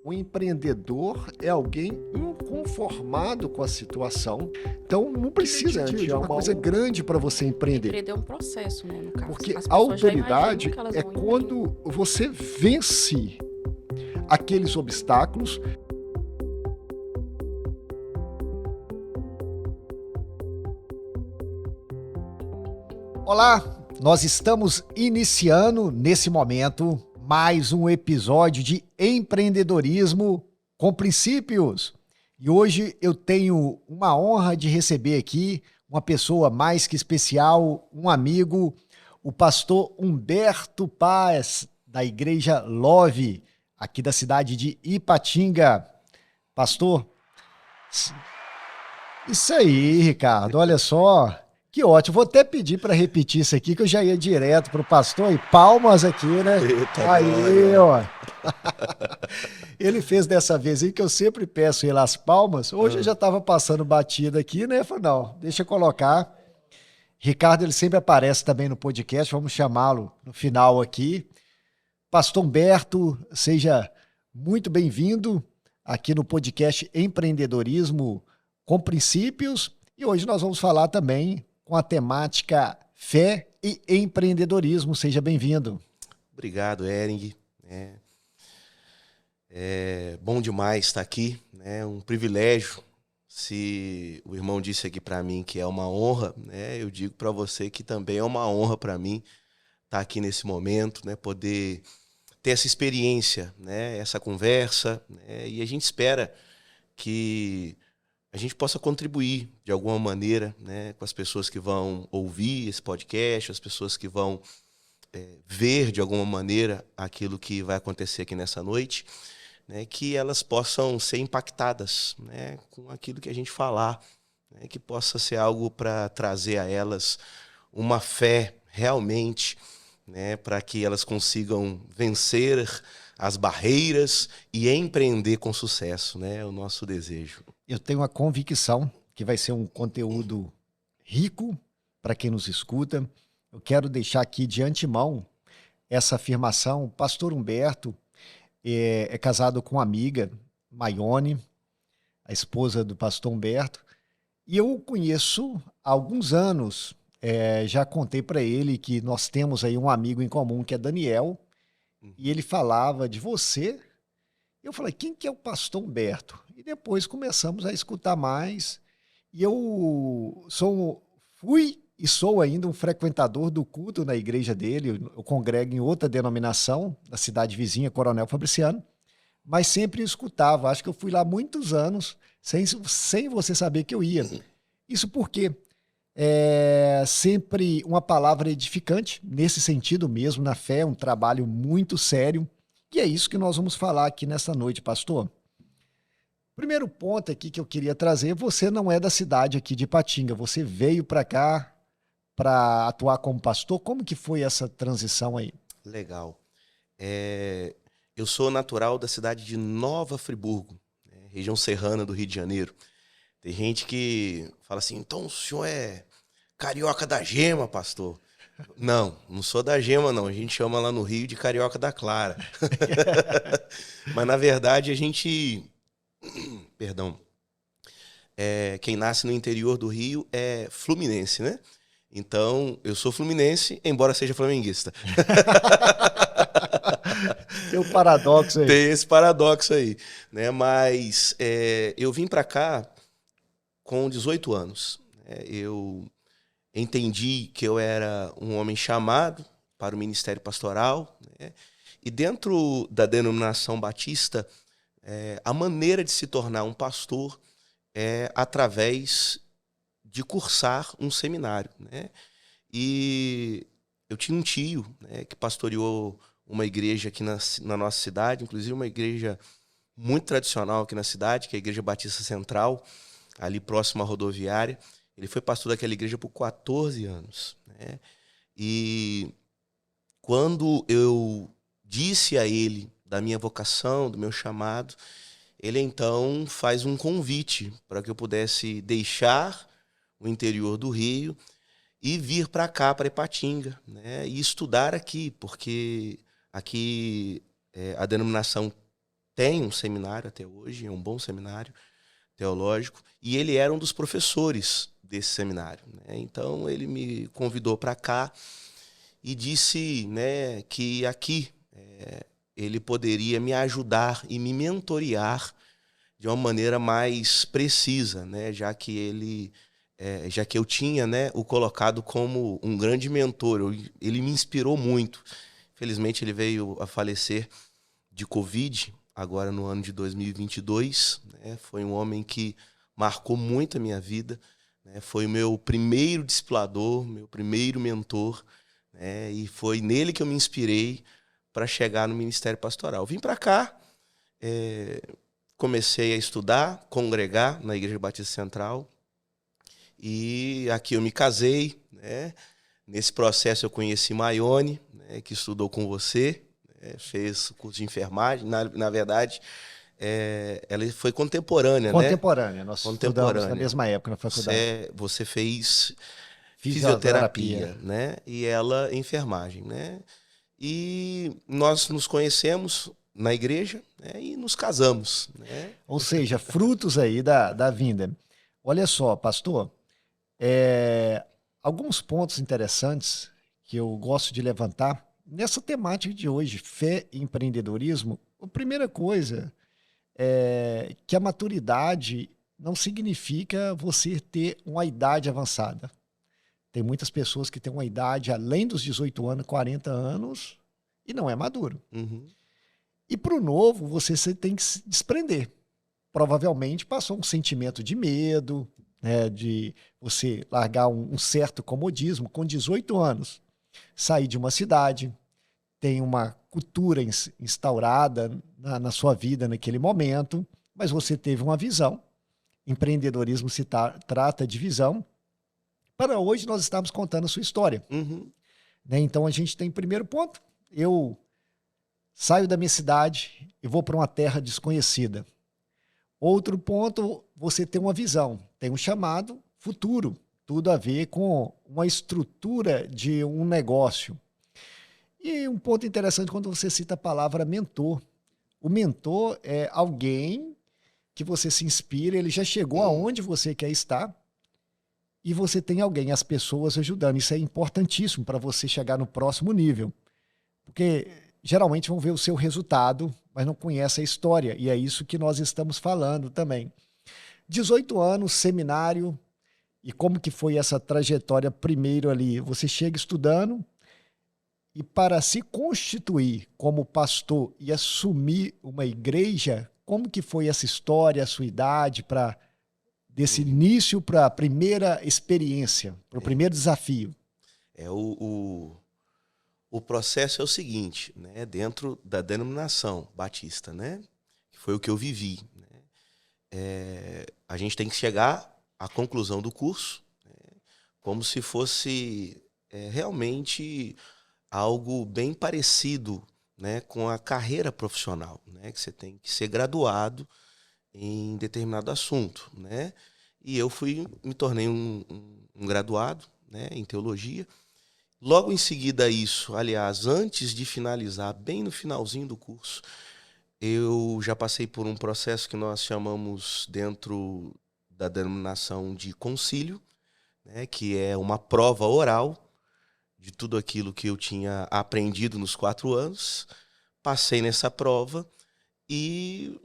O empreendedor é alguém inconformado com a situação, então não precisa de uma coisa grande para você empreender. Empreender é um processo, né, no caso. Porque As a pessoas já autoridade imaginam que elas é vão quando você vence aqueles obstáculos. Olá, nós estamos iniciando nesse momento mais um episódio de empreendedorismo com princípios. E hoje eu tenho uma honra de receber aqui uma pessoa mais que especial, um amigo, o pastor Humberto Paz, da Igreja Love, aqui da cidade de Ipatinga. Pastor, isso aí, Ricardo, olha só. Que ótimo, vou até pedir para repetir isso aqui, que eu já ia direto para o pastor, e palmas aqui, né? Eita, Aí, glória. ó. Ele fez dessa vez aí, que eu sempre peço ele as palmas. Hoje eu já estava passando batida aqui, né? Eu falei, não, deixa eu colocar. Ricardo, ele sempre aparece também no podcast, vamos chamá-lo no final aqui. Pastor Humberto, seja muito bem-vindo aqui no podcast Empreendedorismo com Princípios. E hoje nós vamos falar também com a temática fé e empreendedorismo. Seja bem-vindo. Obrigado, Ering. É bom demais estar aqui, né? Um privilégio. Se o irmão disse aqui para mim que é uma honra, né? Eu digo para você que também é uma honra para mim estar aqui nesse momento, né? Poder ter essa experiência, né? Essa conversa, né? E a gente espera que a gente possa contribuir de alguma maneira, né, com as pessoas que vão ouvir esse podcast, as pessoas que vão ver de alguma maneira aquilo que vai acontecer aqui nessa noite, né, que elas possam ser impactadas, né, com aquilo que a gente falar, né, que possa ser algo para trazer a elas uma fé realmente, né, para que elas consigam vencer as barreiras e empreender com sucesso, né, é o nosso desejo. Eu tenho a convicção que vai ser um conteúdo rico para quem nos escuta. Eu quero deixar aqui de antemão essa afirmação. O pastor Humberto é casado com uma amiga, Maione, a esposa do pastor Humberto, e eu o conheço há alguns anos. Já contei para ele que nós temos aí um amigo em comum, que é Daniel, e ele falava de você. Eu falei, quem que é o pastor Humberto? E depois começamos a escutar mais. E eu fui e sou ainda um frequentador do culto na igreja dele. Eu congrego em outra denominação, da cidade vizinha, Coronel Fabriciano, mas sempre escutava. Acho que eu fui lá muitos anos, sem você saber que eu ia. Isso porque é sempre uma palavra edificante, nesse sentido mesmo, na fé, um trabalho muito sério. E é isso que nós vamos falar aqui nessa noite, pastor. Primeiro ponto aqui que eu queria trazer, você não é da cidade aqui de Ipatinga, você veio para cá para atuar como pastor. Como que foi essa transição aí? Legal. Eu sou natural da cidade de Nova Friburgo, né, região serrana do Rio de Janeiro. Tem gente que fala assim, então o senhor é carioca da gema, pastor? Não sou da gema, não. A gente chama lá no Rio de carioca da clara. Mas, na verdade, a gente... Perdão. Quem nasce no interior do Rio é fluminense, né? Então, eu sou fluminense, embora seja flamenguista. Tem um paradoxo aí. Tem esse paradoxo aí, né? Mas eu vim para cá com 18 anos. Eu entendi que eu era um homem chamado para o ministério pastoral, né? E dentro da denominação batista, a maneira de se tornar um pastor é através de cursar um seminário, né? E eu tinha um tio, né, que pastoreou uma igreja aqui na nossa cidade, inclusive uma igreja muito tradicional aqui na cidade, que é a Igreja Batista Central, ali próximo à rodoviária. Ele foi pastor daquela igreja por 14 anos, né? E quando eu disse a ele da minha vocação, do meu chamado, ele então faz um convite para que eu pudesse deixar o interior do Rio e vir para cá, para Ipatinga, né? E estudar aqui, porque aqui a denominação tem um seminário até hoje, é um bom seminário teológico, e ele era um dos professores desse seminário, né? Então ele me convidou para cá e disse, né, que aqui ele poderia me ajudar e me mentorear de uma maneira mais precisa, né, já que eu tinha, né, o colocado como um grande mentor. Ele me inspirou muito. Felizmente ele veio a falecer de Covid, agora no ano de 2022. Né? Foi um homem que marcou muito a minha vida. Né? Foi o meu primeiro discipulador, meu primeiro mentor. Né? E foi nele que eu me inspirei para chegar no ministério pastoral. Vim para cá, comecei a estudar, congregar na Igreja Batista Central. E aqui eu me casei, né? Nesse processo eu conheci Maione, né, que estudou com você, né, fez curso de enfermagem. Na verdade, ela foi contemporânea, né? Contemporânea, nós estudamos na mesma época na faculdade. Você fez Fisioterapia, né? E ela enfermagem, né? E nós nos conhecemos na igreja, né, e nos casamos, né? Ou seja, frutos aí da vinda. Olha só, pastor, alguns pontos interessantes que eu gosto de levantar nessa temática de hoje, fé e empreendedorismo. A primeira coisa é que a maturidade não significa você ter uma idade avançada. Tem muitas pessoas que têm uma idade além dos 18 anos, 40 anos, e não é maduro. Uhum. E para o novo, você tem que se desprender. Provavelmente passou um sentimento de medo, né, de você largar um certo comodismo com 18 anos. Sair de uma cidade, tem uma cultura instaurada na sua vida naquele momento, mas você teve uma visão. Empreendedorismo se trata de visão. Para hoje, nós estamos contando a sua história. Uhum. Né? Então, a gente tem primeiro ponto. Eu saio da minha cidade e vou para uma terra desconhecida. Outro ponto, você tem uma visão, tem um chamado futuro, tudo a ver com uma estrutura de um negócio. E um ponto interessante quando você cita a palavra mentor. O mentor é alguém que você se inspira, ele já chegou aonde você quer estar e você tem alguém, as pessoas ajudando. Isso é importantíssimo para você chegar no próximo nível. Porque geralmente vão ver o seu resultado, mas não conhecem a história. E é isso que nós estamos falando também. 18 anos, seminário. E como que foi essa trajetória primeiro ali? Você chega estudando e para se constituir como pastor e assumir uma igreja, como que foi essa história, a sua idade, desse início para a primeira experiência, para o primeiro desafio? O processo é o seguinte, né? Dentro da denominação batista, né? Que foi o que eu vivi. Né? A gente tem que chegar à conclusão do curso, né? Como se fosse realmente algo bem parecido, né, com a carreira profissional, né? Que você tem que ser graduado em determinado assunto, né? E eu me tornei um graduado, né, em teologia. Logo em seguida a isso, aliás, antes de finalizar, bem no finalzinho do curso, eu já passei por um processo que nós chamamos dentro da denominação de concílio, né, que é uma prova oral de tudo aquilo que eu tinha aprendido nos 4 anos. Passei nessa prova e,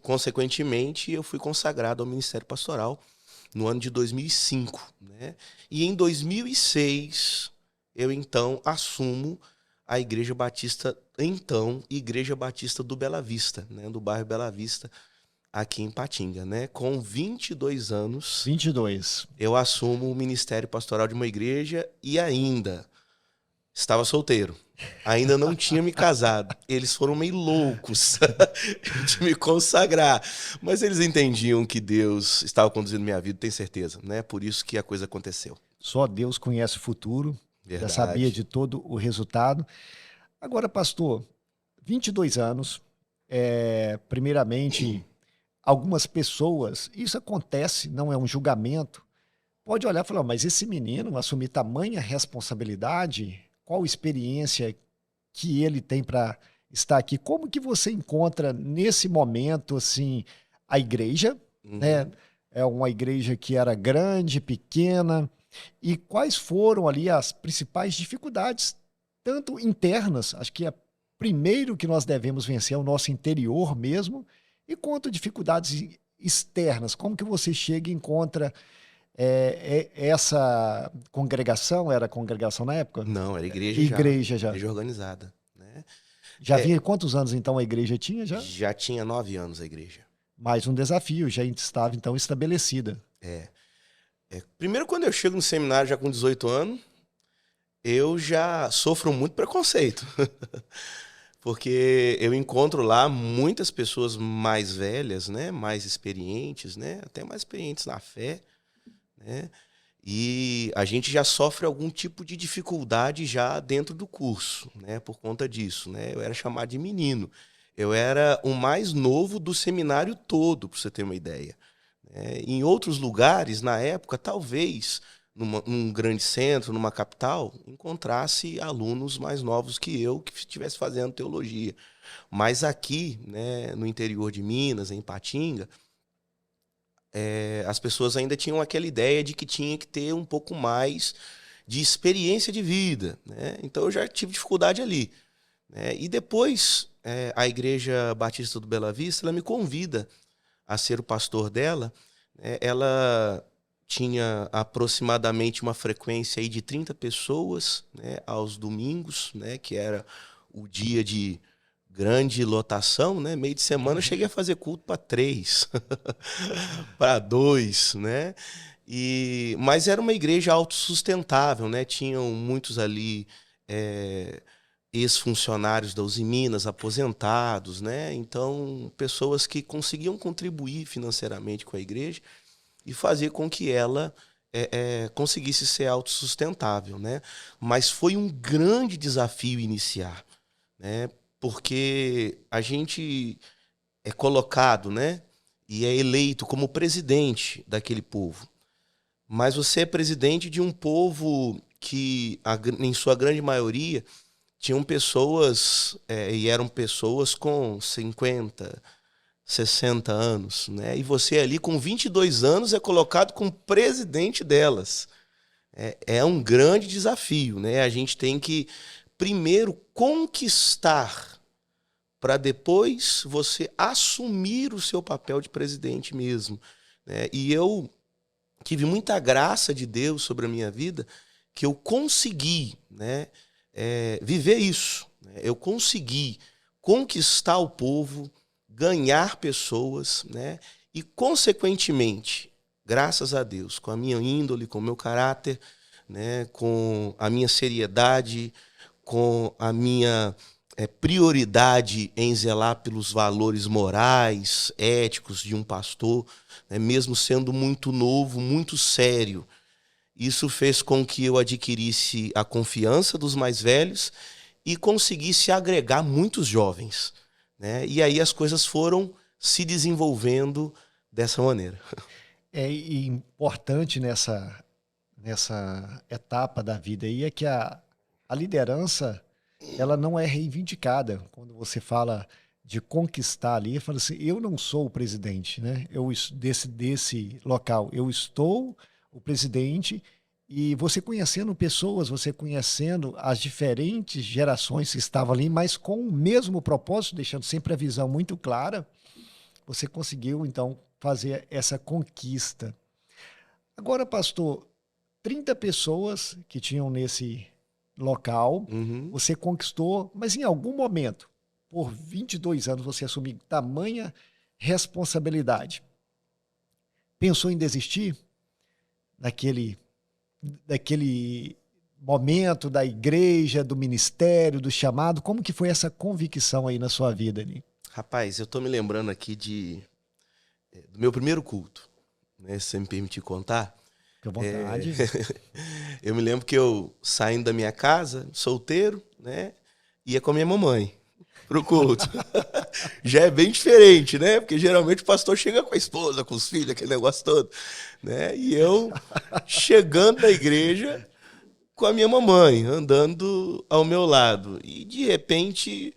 consequentemente, eu fui consagrado ao Ministério Pastoral no ano de 2005, né? E em 2006, eu então assumo a Igreja Batista do Bela Vista, né? Do bairro Bela Vista, aqui em Patinga, né? Com 22 anos, 22. eu assumo o Ministério Pastoral de uma igreja e ainda estava solteiro. Ainda não tinha me casado. Eles foram meio loucos de me consagrar. Mas eles entendiam que Deus estava conduzindo minha vida, tenho certeza, né? Por isso que a coisa aconteceu. Só Deus conhece o futuro. Verdade. Já sabia de todo o resultado. Agora, pastor, 22 anos, primeiramente, algumas pessoas, isso acontece, não é um julgamento, pode olhar e falar, mas esse menino assumir tamanha responsabilidade, qual experiência que ele tem para estar aqui. Como que você encontra nesse momento assim a igreja, né? É uma igreja que era grande, pequena, e quais foram ali as principais dificuldades, tanto internas, acho que é primeiro que nós devemos vencer é o nosso interior mesmo, e quanto dificuldades externas, como que você chega e encontra essa congregação, era congregação na época? Não, era igreja já, Igreja já. igreja organizada, né? Já vinha quantos anos então a igreja tinha já? Já tinha 9 anos a igreja. Mais um desafio, já estava então estabelecida. Primeiro, quando eu chego no seminário já com 18 anos, eu já sofro muito preconceito. Porque eu encontro lá muitas pessoas mais velhas, né? Mais experientes, né? Até mais experientes na fé, né? E a gente já sofre algum tipo de dificuldade já dentro do curso, né? Por conta disso, né? Eu era chamado de menino. Eu era o mais novo do seminário todo, para você ter uma ideia. Em outros lugares, na época, talvez num grande centro, numa capital, encontrasse alunos mais novos que eu que estivesse fazendo teologia. Mas aqui, né, no interior de Minas, em Ipatinga, as pessoas ainda tinham aquela ideia de que tinha que ter um pouco mais de experiência de vida, né? Então eu já tive dificuldade ali, né? E depois a Igreja Batista do Bela Vista, ela me convida a ser o pastor dela. Ela tinha aproximadamente uma frequência aí de 30 pessoas, né, aos domingos, né, que era o dia de grande lotação, né? Meio de semana eu cheguei a fazer culto para 3, para 2, né? Mas era uma igreja autossustentável, né? Tinham muitos ali ex-funcionários da Usiminas, aposentados, né? Então, pessoas que conseguiam contribuir financeiramente com a igreja e fazer com que ela conseguisse ser autossustentável, né? Mas foi um grande desafio iniciar, né? Porque a gente é colocado, né? E é eleito como presidente daquele povo. Mas você é presidente de um povo que, em sua grande maioria, tinham pessoas, e eram pessoas com 50, 60 anos, né? E você ali com 22 anos é colocado como presidente delas. É um grande desafio, né? A gente tem que primeiro conquistar para depois você assumir o seu papel de presidente mesmo, né? E eu tive muita graça de Deus sobre a minha vida que eu consegui, né, viver isso, né? Eu consegui conquistar o povo, ganhar pessoas, né? E, consequentemente, graças a Deus, com a minha índole, com o meu caráter, né? Com a minha seriedade, com a minha prioridade em zelar pelos valores morais, éticos de um pastor, né? Mesmo sendo muito novo, muito sério. Isso fez com que eu adquirisse a confiança dos mais velhos e conseguisse agregar muitos jovens, né? E aí as coisas foram se desenvolvendo dessa maneira. E importante nessa etapa da vida aí é que a liderança ela não é reivindicada. Quando você fala de conquistar ali, fala assim, eu não sou o presidente, né? Desse local, eu estou o presidente. E você conhecendo pessoas, você conhecendo as diferentes gerações que estavam ali, mas com o mesmo propósito, deixando sempre a visão muito clara, você conseguiu, então, fazer essa conquista. Agora, pastor, 30 pessoas que tinham nesse local, você conquistou, mas em algum momento, por 22 anos, você assumiu tamanha responsabilidade. Pensou em desistir daquele momento da igreja, do ministério, do chamado? Como que foi essa convicção aí na sua vida ali? Rapaz, eu tô me lembrando aqui do meu primeiro culto, né? Se você me permitir contar. Fique à vontade. Eu me lembro que eu, saindo da minha casa, solteiro, né? Ia com a minha mamãe pro culto. Já é bem diferente, né? Porque geralmente o pastor chega com a esposa, com os filhos, aquele negócio todo, né? E eu chegando na igreja com a minha mamãe, andando ao meu lado. E, de repente,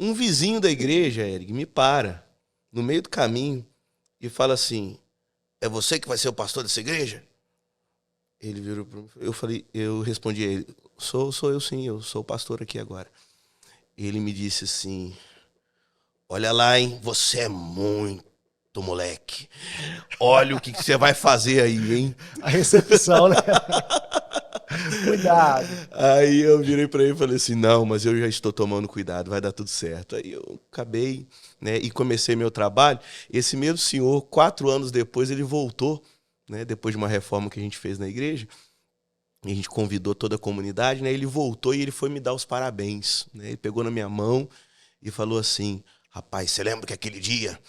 Um vizinho da igreja, Eric, me para no meio do caminho e fala assim: é você que vai ser o pastor dessa igreja? Ele virou para mim, eu respondi a ele: sou eu sim, eu sou o pastor aqui agora. Ele me disse assim: olha lá, hein, você é muito moleque. Olha o que você vai fazer aí, hein? A recepção, né? Cuidado. Aí eu virei para ele e falei assim: não, mas eu já estou tomando cuidado, vai dar tudo certo. Aí eu acabei, né, e comecei meu trabalho. Esse mesmo senhor, 4 anos depois, ele voltou, né, depois de uma reforma que a gente fez na igreja. E a gente convidou toda a comunidade, né? Ele voltou e ele foi me dar os parabéns, né? Ele pegou na minha mão e falou assim: rapaz, você lembra que aquele dia,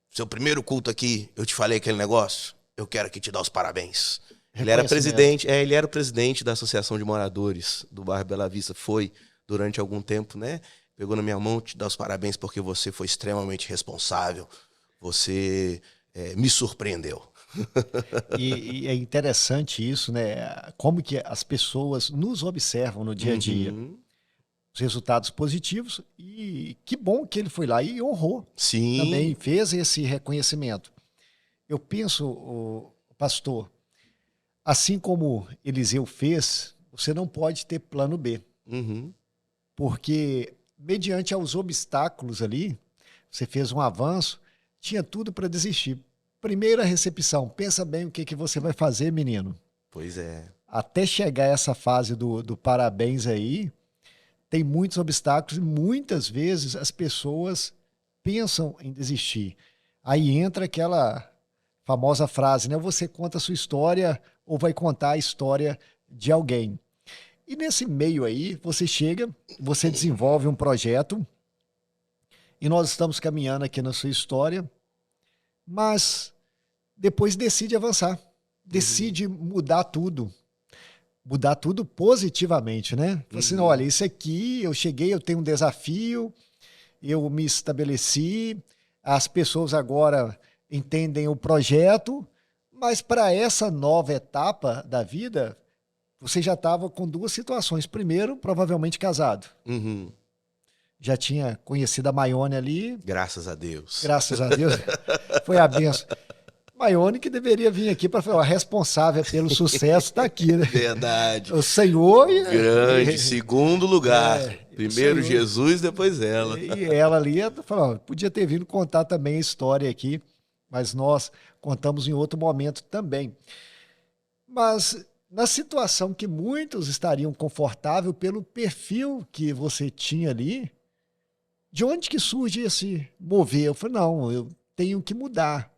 seu primeiro culto aqui, eu te falei aquele negócio? Eu quero aqui te dar os parabéns. Ele era presidente, ele era o presidente da Associação de Moradores do bairro Bela Vista, foi durante algum tempo, né? Pegou na minha mão, te dar os parabéns porque você foi extremamente responsável, você me surpreendeu. E é interessante isso, né? Como que as pessoas nos observam no dia a dia. Uhum. Os resultados positivos, e que bom que ele foi lá e honrou. Sim. Também fez esse reconhecimento. Eu penso, pastor, assim como Eliseu fez, você não pode ter plano B. Uhum. Porque, mediante aos obstáculos ali, você fez um avanço, tinha tudo para desistir. Primeira recepção, pensa bem o que você vai fazer, menino. Pois é. Até chegar essa fase do parabéns aí, tem muitos obstáculos e muitas vezes as pessoas pensam em desistir. Aí entra aquela famosa frase, né? Você conta a sua história ou vai contar a história de alguém. E nesse meio aí, você chega, você desenvolve um projeto e nós estamos caminhando aqui na sua história, mas depois decide avançar, decide mudar tudo positivamente, né? Assim, olha, isso aqui, eu cheguei, eu tenho um desafio, eu me estabeleci, as pessoas agora entendem o projeto, mas para essa nova etapa da vida, você já estava com 2 situações. Primeiro, provavelmente casado. Uhum. Já tinha conhecido a Maione ali. Graças a Deus. Graças a Deus. Foi a benção. Maione que deveria vir aqui para falar, a responsável pelo sucesso está aqui, né? Verdade. O Senhor... Grande, segundo lugar. Primeiro Senhor, Jesus, depois ela. E ela ali, falou, podia ter vindo contar também a história aqui, mas nós contamos em outro momento também. Mas na situação que muitos estariam confortáveis pelo perfil que você tinha ali, de onde que surge esse mover? Eu falei, não, eu tenho que mudar.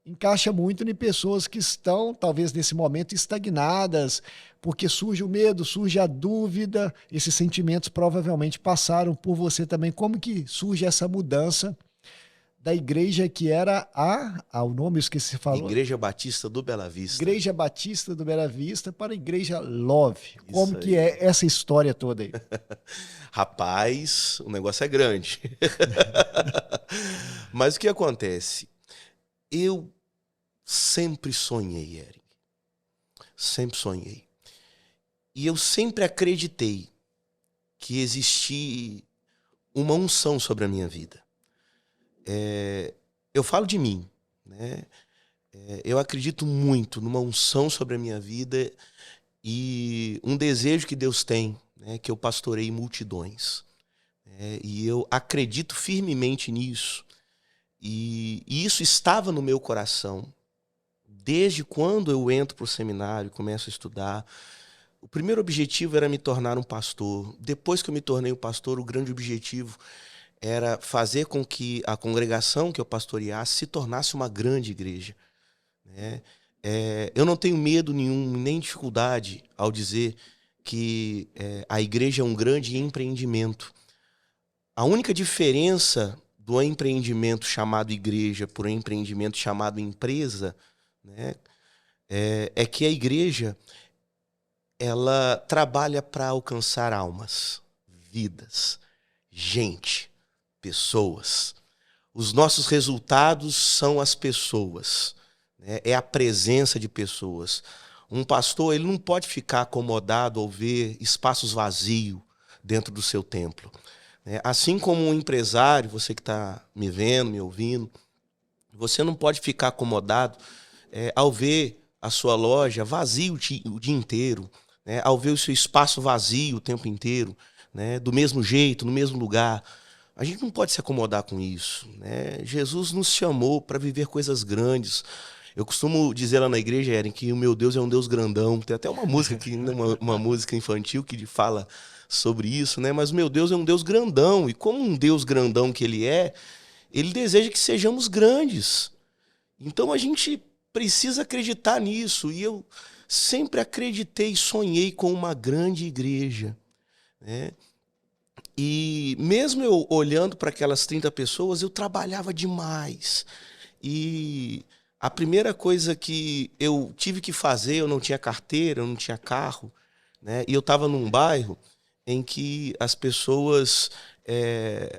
Encaixa muito em pessoas que estão, talvez nesse momento, estagnadas, porque surge o medo, surge a dúvida, esses sentimentos provavelmente passaram por você também. Como que surge essa mudança da igreja que era o nome eu esqueci, você falou? Igreja Batista do Bela Vista. Igreja Batista do Bela Vista para a Igreja Love. Como Isso que aí. é essa história toda aí? Rapaz, o negócio é grande. Mas o que acontece? Eu sempre sonhei, Eric. Sempre sonhei. E eu sempre acreditei que existia uma unção sobre a minha vida. Eu falo de mim, né? Eu acredito muito numa unção sobre a minha vida e um desejo que Deus tem, né? Que eu pastoreie multidões. E eu acredito firmemente nisso. E isso estava no meu coração. Desde quando eu entro para o seminário, começo a estudar, o primeiro objetivo era me tornar um pastor. Depois que eu me tornei um pastor, o grande objetivo era fazer com que a congregação que eu pastoreasse se tornasse uma grande igreja. Eu não tenho medo nenhum, nem dificuldade ao dizer que a igreja é um grande empreendimento. A única diferença do empreendimento chamado igreja por um empreendimento chamado empresa, né, é que a igreja ela trabalha para alcançar almas, vidas, gente, pessoas. Os nossos resultados são as pessoas, né? É a presença de pessoas. Um pastor ele não pode ficar acomodado ao ver espaços vazios dentro do seu templo. né? Assim como um empresário, você que está me vendo, me ouvindo, você não pode ficar acomodado ao ver a sua loja vazia o dia inteiro, né? Ao ver o seu espaço vazio o tempo inteiro, né? Do mesmo jeito, no mesmo lugar. A gente não pode se acomodar com isso, né? Jesus nos chamou para viver coisas grandes. Eu costumo dizer lá na igreja, Eren, que o meu Deus é um Deus grandão. Tem até uma música uma música infantil que fala sobre isso, né? Mas o meu Deus é um Deus grandão. E como um Deus grandão que ele deseja que sejamos grandes. Então a gente precisa acreditar nisso. E eu sempre acreditei e sonhei com uma grande igreja, né? E mesmo eu olhando para aquelas 30 pessoas, eu trabalhava demais. E a primeira coisa que eu tive que fazer, eu não tinha carteira, eu não tinha carro, né? E eu estava num bairro em que as pessoas,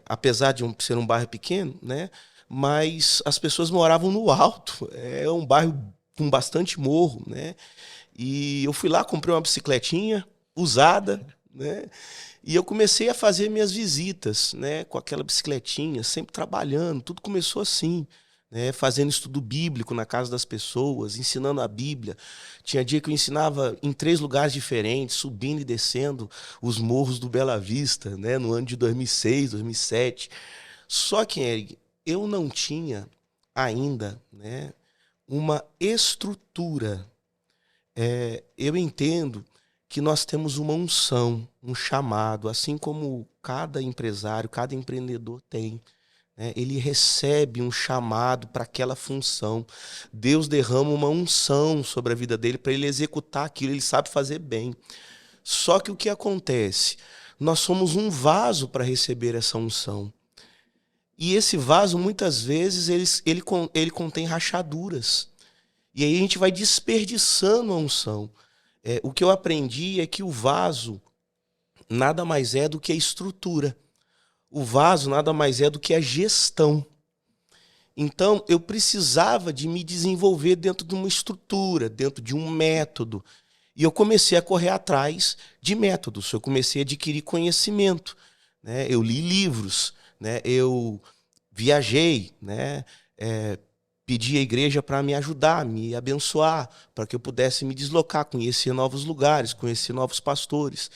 apesar de ser um bairro pequeno, né? Mas as pessoas moravam no alto. É um bairro com bastante morro, né? E eu fui lá, comprei uma bicicletinha usada, né? E eu comecei a fazer minhas visitas, né, com aquela bicicletinha, sempre trabalhando. Tudo começou assim, né, fazendo estudo bíblico na casa das pessoas, ensinando a Bíblia. Tinha dia que eu ensinava em 3 lugares diferentes, subindo e descendo os morros do Bela Vista, né, no ano de 2006, 2007. Só que, Eric, eu não tinha ainda, né, uma estrutura. Eu entendo que nós temos uma unção, um chamado, assim como cada empresário, cada empreendedor tem, né? Ele recebe um chamado para aquela função. Deus derrama uma unção sobre a vida dele para ele executar aquilo, ele sabe fazer bem. Só que o que acontece? Nós somos um vaso para receber essa unção. E esse vaso, muitas vezes, ele contém rachaduras. E aí a gente vai desperdiçando a unção. O que eu aprendi é que o vaso nada mais é do que a estrutura. O vaso nada mais é do que a gestão. Então, eu precisava de me desenvolver dentro de uma estrutura, dentro de um método. E eu comecei a correr atrás de métodos. Eu comecei a adquirir conhecimento, né? Eu li livros, né? Eu viajei, né? Pedi à igreja para me ajudar, me abençoar, para que eu pudesse me deslocar, conhecer novos lugares, conhecer novos pastores.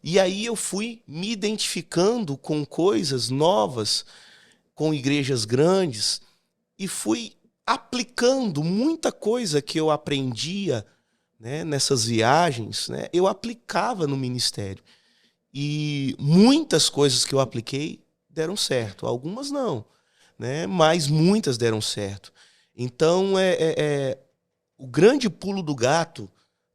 E aí eu fui me identificando com coisas novas, com igrejas grandes, e fui aplicando muita coisa que eu aprendia, né, nessas viagens, né, eu aplicava no ministério. E muitas coisas que eu apliquei deram certo, algumas não, né, mas muitas deram certo. Então, o grande pulo do gato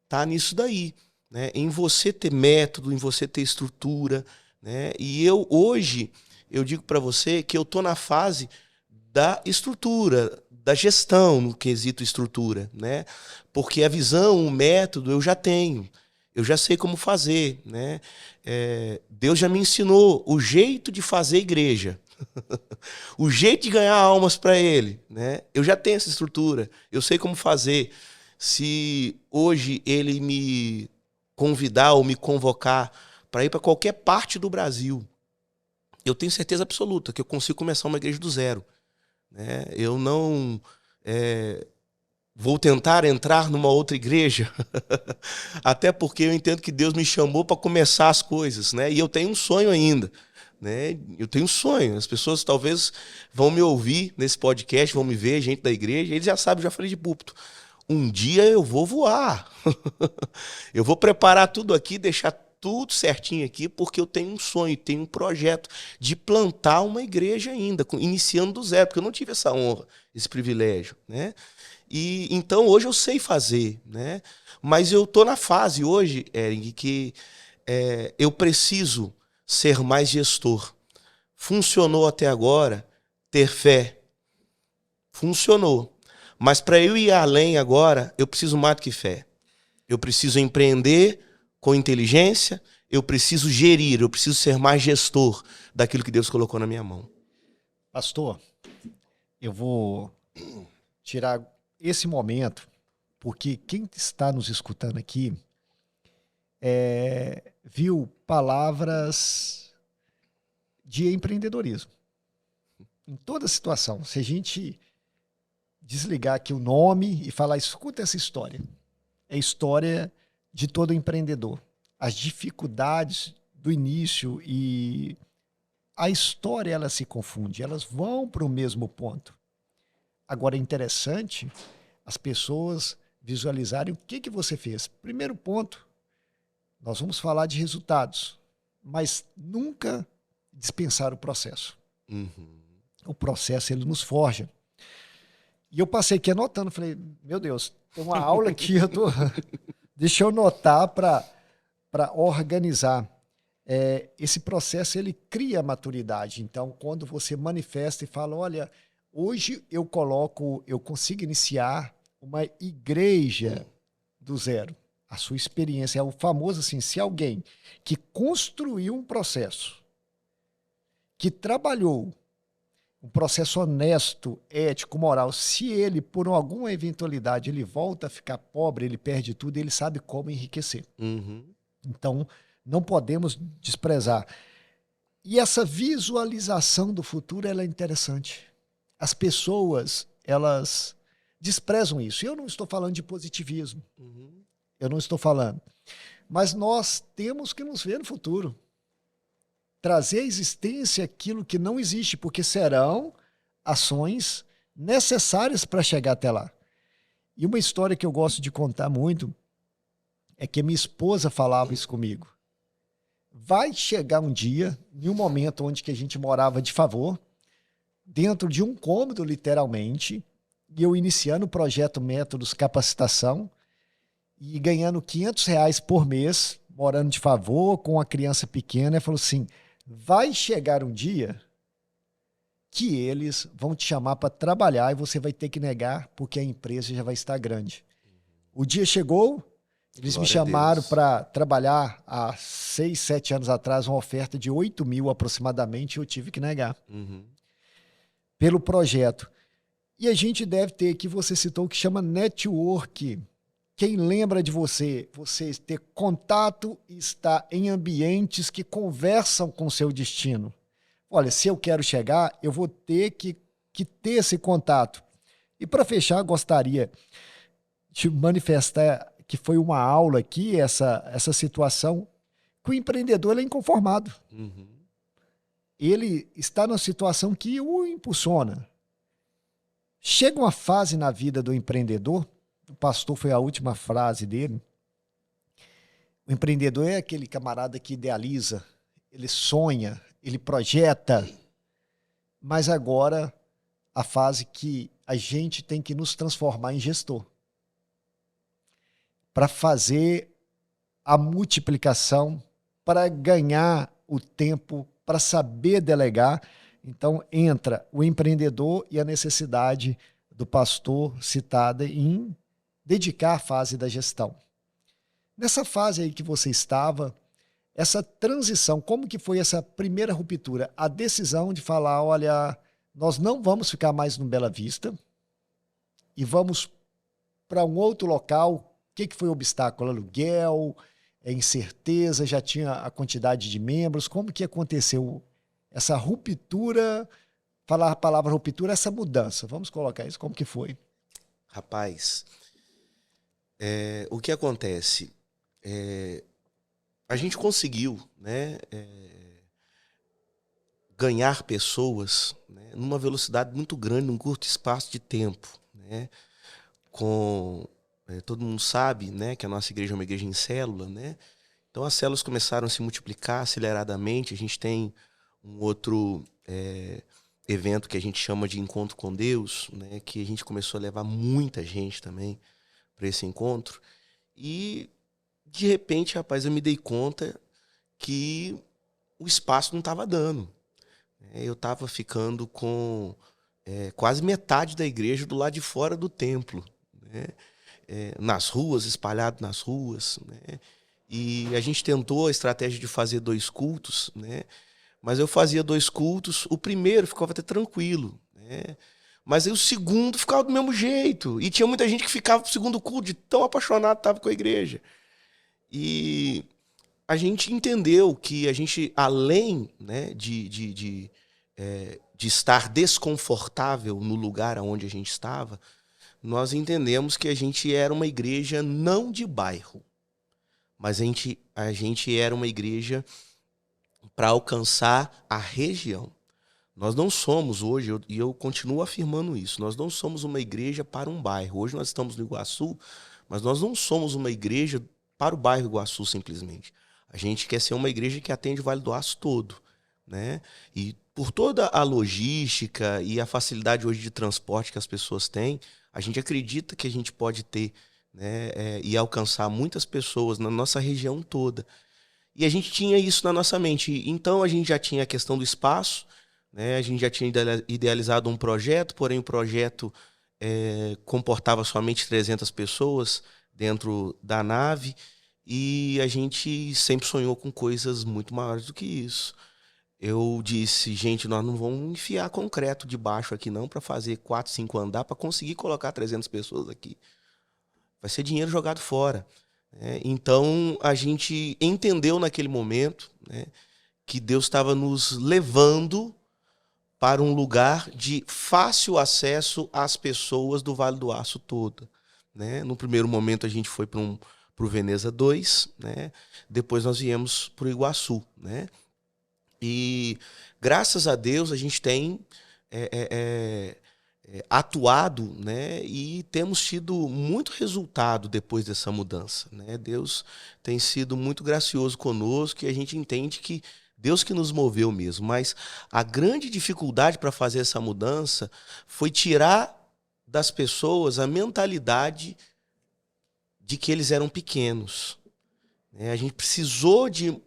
tá nisso daí, né? Em você ter método, em você ter estrutura, né? E hoje eu digo para você que eu tô na fase da estrutura, da gestão no quesito estrutura, né? Porque a visão, o método eu já tenho, eu já sei como fazer, né? Deus já me ensinou o jeito de fazer igreja. O jeito de ganhar almas para ele, né? Eu já tenho essa estrutura, eu sei como fazer. Se hoje ele me convidar ou me convocar para ir para qualquer parte do Brasil, eu tenho certeza absoluta que eu consigo começar uma igreja do zero, né? Eu não vou tentar entrar numa outra igreja, até porque eu entendo que Deus me chamou para começar as coisas, né? E eu tenho um sonho ainda, né? Eu tenho um sonho. As pessoas talvez vão me ouvir nesse podcast, vão me ver, gente da igreja, eles já sabem, eu já falei de púlpito. Um dia eu vou voar. Eu vou preparar tudo aqui, deixar tudo certinho aqui, porque eu tenho um sonho, tenho um projeto de plantar uma igreja ainda, iniciando do zero, porque eu não tive essa honra, esse privilégio, né? E então hoje eu sei fazer, né? Mas eu tô na fase hoje, Ering, que eu preciso ser mais gestor. Funcionou até agora ter fé. Funcionou. Mas para eu ir além agora, eu preciso mais do que fé. Eu preciso empreender com inteligência, eu preciso gerir, eu preciso ser mais gestor daquilo que Deus colocou na minha mão. Pastor, eu vou tirar esse momento, porque quem está nos escutando aqui viu palavras de empreendedorismo. Em toda situação, se a gente desligar aqui o nome e falar, escuta essa história. É a história de todo empreendedor. As dificuldades do início e a história, ela se confunde, elas vão para o mesmo ponto. Agora é interessante as pessoas visualizarem o que você fez. Primeiro ponto, nós vamos falar de resultados, mas nunca dispensar o processo. Uhum. O processo, ele nos forja. E eu passei aqui anotando, falei, meu Deus, tem uma aula aqui, deixa eu anotar para organizar. Esse processo, ele cria maturidade. Então, quando você manifesta e fala, olha, hoje eu consigo iniciar uma igreja do zero. A sua experiência é o famoso assim, se alguém que construiu um processo, que trabalhou um processo honesto, ético, moral, se ele, por alguma eventualidade, ele volta a ficar pobre, ele perde tudo, ele sabe como enriquecer. Uhum. Então, não podemos desprezar. E essa visualização do futuro, ela é interessante. As pessoas, elas desprezam isso. Eu não estou falando de positivismo. Uhum. Eu não estou falando. Mas nós temos que nos ver no futuro. Trazer à existência aquilo que não existe, porque serão ações necessárias para chegar até lá. E uma história que eu gosto de contar muito é que minha esposa falava isso comigo. Vai chegar um dia, em um momento onde que a gente morava de favor, dentro de um cômodo, literalmente, e eu iniciando o projeto Métodos Capacitação e ganhando R$ 500 por mês, morando de favor, com uma criança pequena, e falou assim, vai chegar um dia que eles vão te chamar para trabalhar e você vai ter que negar porque a empresa já vai estar grande. O dia chegou, eles me chamaram para trabalhar há 6, 7 anos atrás, uma oferta de 8 mil aproximadamente, e eu tive que negar. Uhum. Pelo projeto. E a gente deve ter, que você citou, que chama network. Quem lembra de você ter contato e estar em ambientes que conversam com o seu destino. Olha, se eu quero chegar, eu vou ter que ter esse contato. E para fechar, gostaria de manifestar que foi uma aula aqui, essa situação, que o empreendedor ele é inconformado. Uhum. Ele está numa situação que o impulsiona. Chega uma fase na vida do empreendedor, o pastor foi a última frase dele, o empreendedor é aquele camarada que idealiza, ele sonha, ele projeta, mas agora a fase que a gente tem que nos transformar em gestor para fazer a multiplicação, para ganhar o tempo, para saber delegar. Então entra o empreendedor e a necessidade do pastor citada em dedicar a fase da gestão. Nessa fase aí que você estava, essa transição, como que foi essa primeira ruptura? A decisão de falar, olha, nós não vamos ficar mais no Bela Vista e vamos para um outro local. O que foi o obstáculo? Aluguel, incerteza, já tinha a quantidade de membros. Como que aconteceu essa ruptura? Falar a palavra ruptura, essa mudança. Vamos colocar isso, como que foi? Rapaz, o que acontece? A gente conseguiu, né, ganhar pessoas, né, numa velocidade muito grande, num curto espaço de tempo. Né, todo mundo sabe, né, que a nossa igreja é uma igreja em célula. Né, então as células começaram a se multiplicar aceleradamente. A gente tem um outro evento que a gente chama de Encontro com Deus, né, que a gente começou a levar muita gente também para esse encontro. E, de repente, rapaz, eu me dei conta que o espaço não estava dando. Eu estava ficando com quase metade da igreja do lado de fora do templo, né? Nas ruas, espalhado nas ruas. Né? E a gente tentou a estratégia de fazer 2 cultos, né? Mas eu fazia 2 cultos, o primeiro ficava até tranquilo, né? Mas aí o segundo ficava do mesmo jeito. E tinha muita gente que ficava pro segundo culto, de tão apaixonado que estava com a igreja. E a gente entendeu que a gente, além, né, de estar desconfortável no lugar onde a gente estava, nós entendemos que a gente era uma igreja não de bairro, mas a gente era uma igreja para alcançar a região. Nós não somos hoje, e eu continuo afirmando isso, nós não somos uma igreja para um bairro. Hoje nós estamos no Iguaçu, mas nós não somos uma igreja para o bairro Iguaçu simplesmente. A gente quer ser uma igreja que atende o Vale do Aço todo, né? E por toda a logística e a facilidade hoje de transporte que as pessoas têm, a gente acredita que a gente pode ter, né, e alcançar muitas pessoas na nossa região toda. E a gente tinha isso na nossa mente. Então a gente já tinha a questão do espaço, né? A gente já tinha idealizado um projeto, porém o projeto comportava somente 300 pessoas dentro da nave e a gente sempre sonhou com coisas muito maiores do que isso. Eu disse, gente, nós não vamos enfiar concreto de baixo aqui não para fazer 4, 5 andar para conseguir colocar 300 pessoas aqui. Vai ser dinheiro jogado fora. Então a gente entendeu naquele momento, né, que Deus estava nos levando para um lugar de fácil acesso às pessoas do Vale do Aço toda, né? No primeiro momento a gente foi para o Veneza 2, né? Depois nós viemos para o Iguaçu, né? E graças a Deus a gente tem atuado, né? E temos tido muito resultado depois dessa mudança, né? Deus tem sido muito gracioso conosco e a gente entende que Deus que nos moveu mesmo, mas a grande dificuldade para fazer essa mudança foi tirar das pessoas a mentalidade de que eles eram pequenos, né? A gente precisou de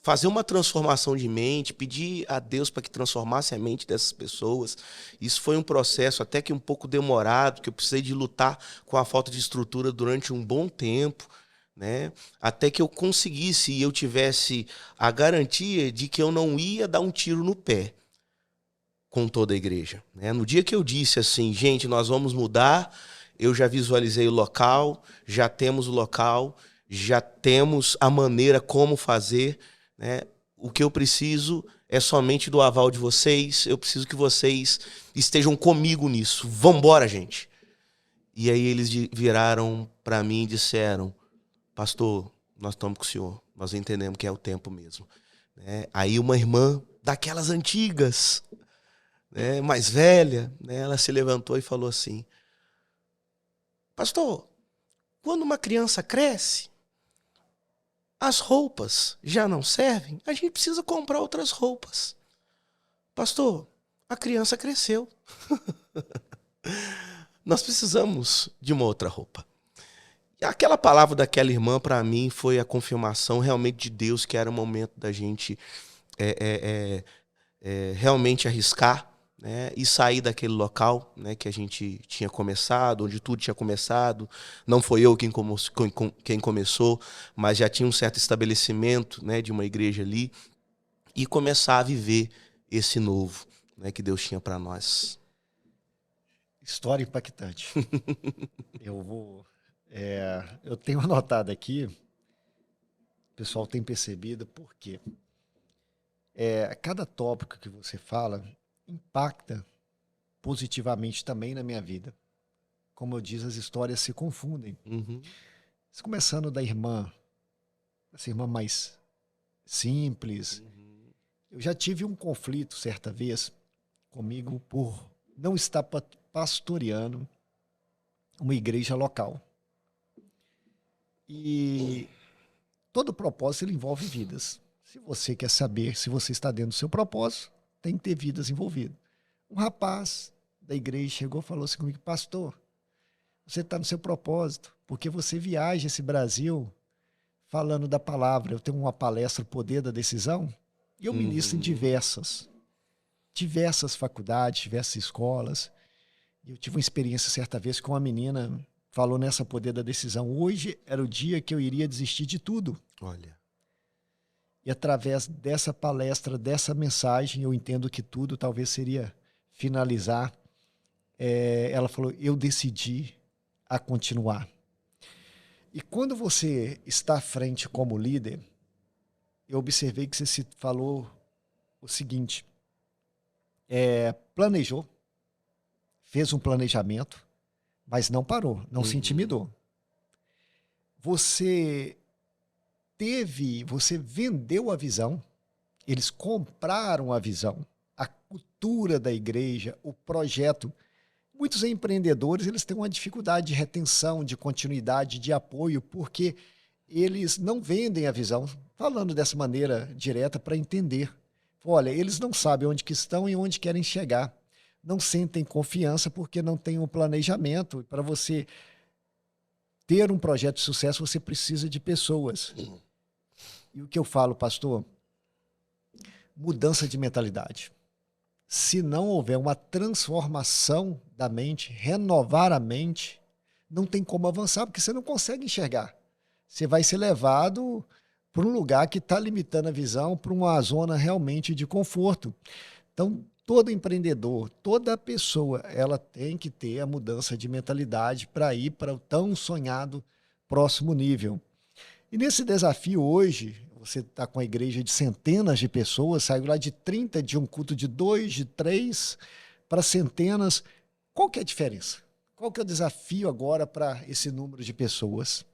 fazer uma transformação de mente, pedir a Deus para que transformasse a mente dessas pessoas. Isso foi um processo até que um pouco demorado, que eu precisei de lutar com a falta de estrutura durante um bom tempo, né? Até que eu conseguisse e eu tivesse a garantia de que eu não ia dar um tiro no pé com toda a igreja, né? No dia que eu disse assim, gente, nós vamos mudar, eu já visualizei o local, já temos o local, já temos a maneira como fazer, né? O que eu preciso é somente do aval de vocês, eu preciso que vocês estejam comigo nisso. Vambora, gente! E aí eles viraram para mim e disseram, pastor, nós estamos com o senhor, nós entendemos que é o tempo mesmo, né? Aí uma irmã daquelas antigas, né, mais velha, né, ela se levantou e falou assim, pastor, quando uma criança cresce, as roupas já não servem, a gente precisa comprar outras roupas. Pastor, a criança cresceu. Nós precisamos de uma outra roupa. E aquela palavra daquela irmã, para mim, foi a confirmação realmente de Deus, que era o momento da gente realmente arriscar, né, e sair daquele local, né, que a gente tinha começado, onde tudo tinha começado. Não foi eu quem começou, mas já tinha um certo estabelecimento, né, de uma igreja ali, e começar a viver esse novo, né, que Deus tinha para nós. História impactante. Eu tenho anotado aqui, o pessoal tem percebido, porque cada tópico que você fala impacta positivamente também na minha vida. Como eu disse, as histórias se confundem. Uhum. Começando da irmã, essa irmã mais simples. Eu já tive um conflito certa vez comigo por não estar pastoreando uma igreja local. E todo propósito ele envolve vidas. Se você quer saber se você está dentro do seu propósito, tem que ter vidas envolvidas. Um rapaz da igreja chegou e falou assim comigo, pastor, você está no seu propósito, porque você viaja esse Brasil falando da palavra. Eu tenho uma palestra, Poder da Decisão, e eu ministro em diversas faculdades, diversas escolas. E eu tive uma experiência certa vez com uma menina falou nessa Poder da Decisão. Hoje era o dia que eu iria desistir de tudo. Olha. E através dessa palestra, dessa mensagem, eu entendo que tudo talvez seria finalizar. Ela falou, eu decidi a continuar. E quando você está à frente como líder, eu observei que você falou o seguinte, planejou, fez um planejamento, mas não parou, não se intimidou. Você vendeu a visão, eles compraram a visão, a cultura da igreja, o projeto. Muitos empreendedores, eles têm uma dificuldade de retenção, de continuidade, de apoio, porque eles não vendem a visão, falando dessa maneira direta para entender. Olha, eles não sabem onde que estão e onde querem chegar. Não sentem confiança porque não têm um planejamento. Para você ter um projeto de sucesso, você precisa de pessoas. E o que eu falo, pastor? Mudança de mentalidade. Se não houver uma transformação da mente, renovar a mente, não tem como avançar, porque você não consegue enxergar. Você vai ser levado para um lugar que está limitando a visão, para uma zona realmente de conforto. Então, todo empreendedor, toda pessoa, ela tem que ter a mudança de mentalidade para ir para o tão sonhado próximo nível. E nesse desafio hoje, você está com a igreja de centenas de pessoas, saiu lá de 30, de um culto de 2, de 3, para centenas. Qual que é a diferença? Qual que é o desafio agora para esse número de pessoas?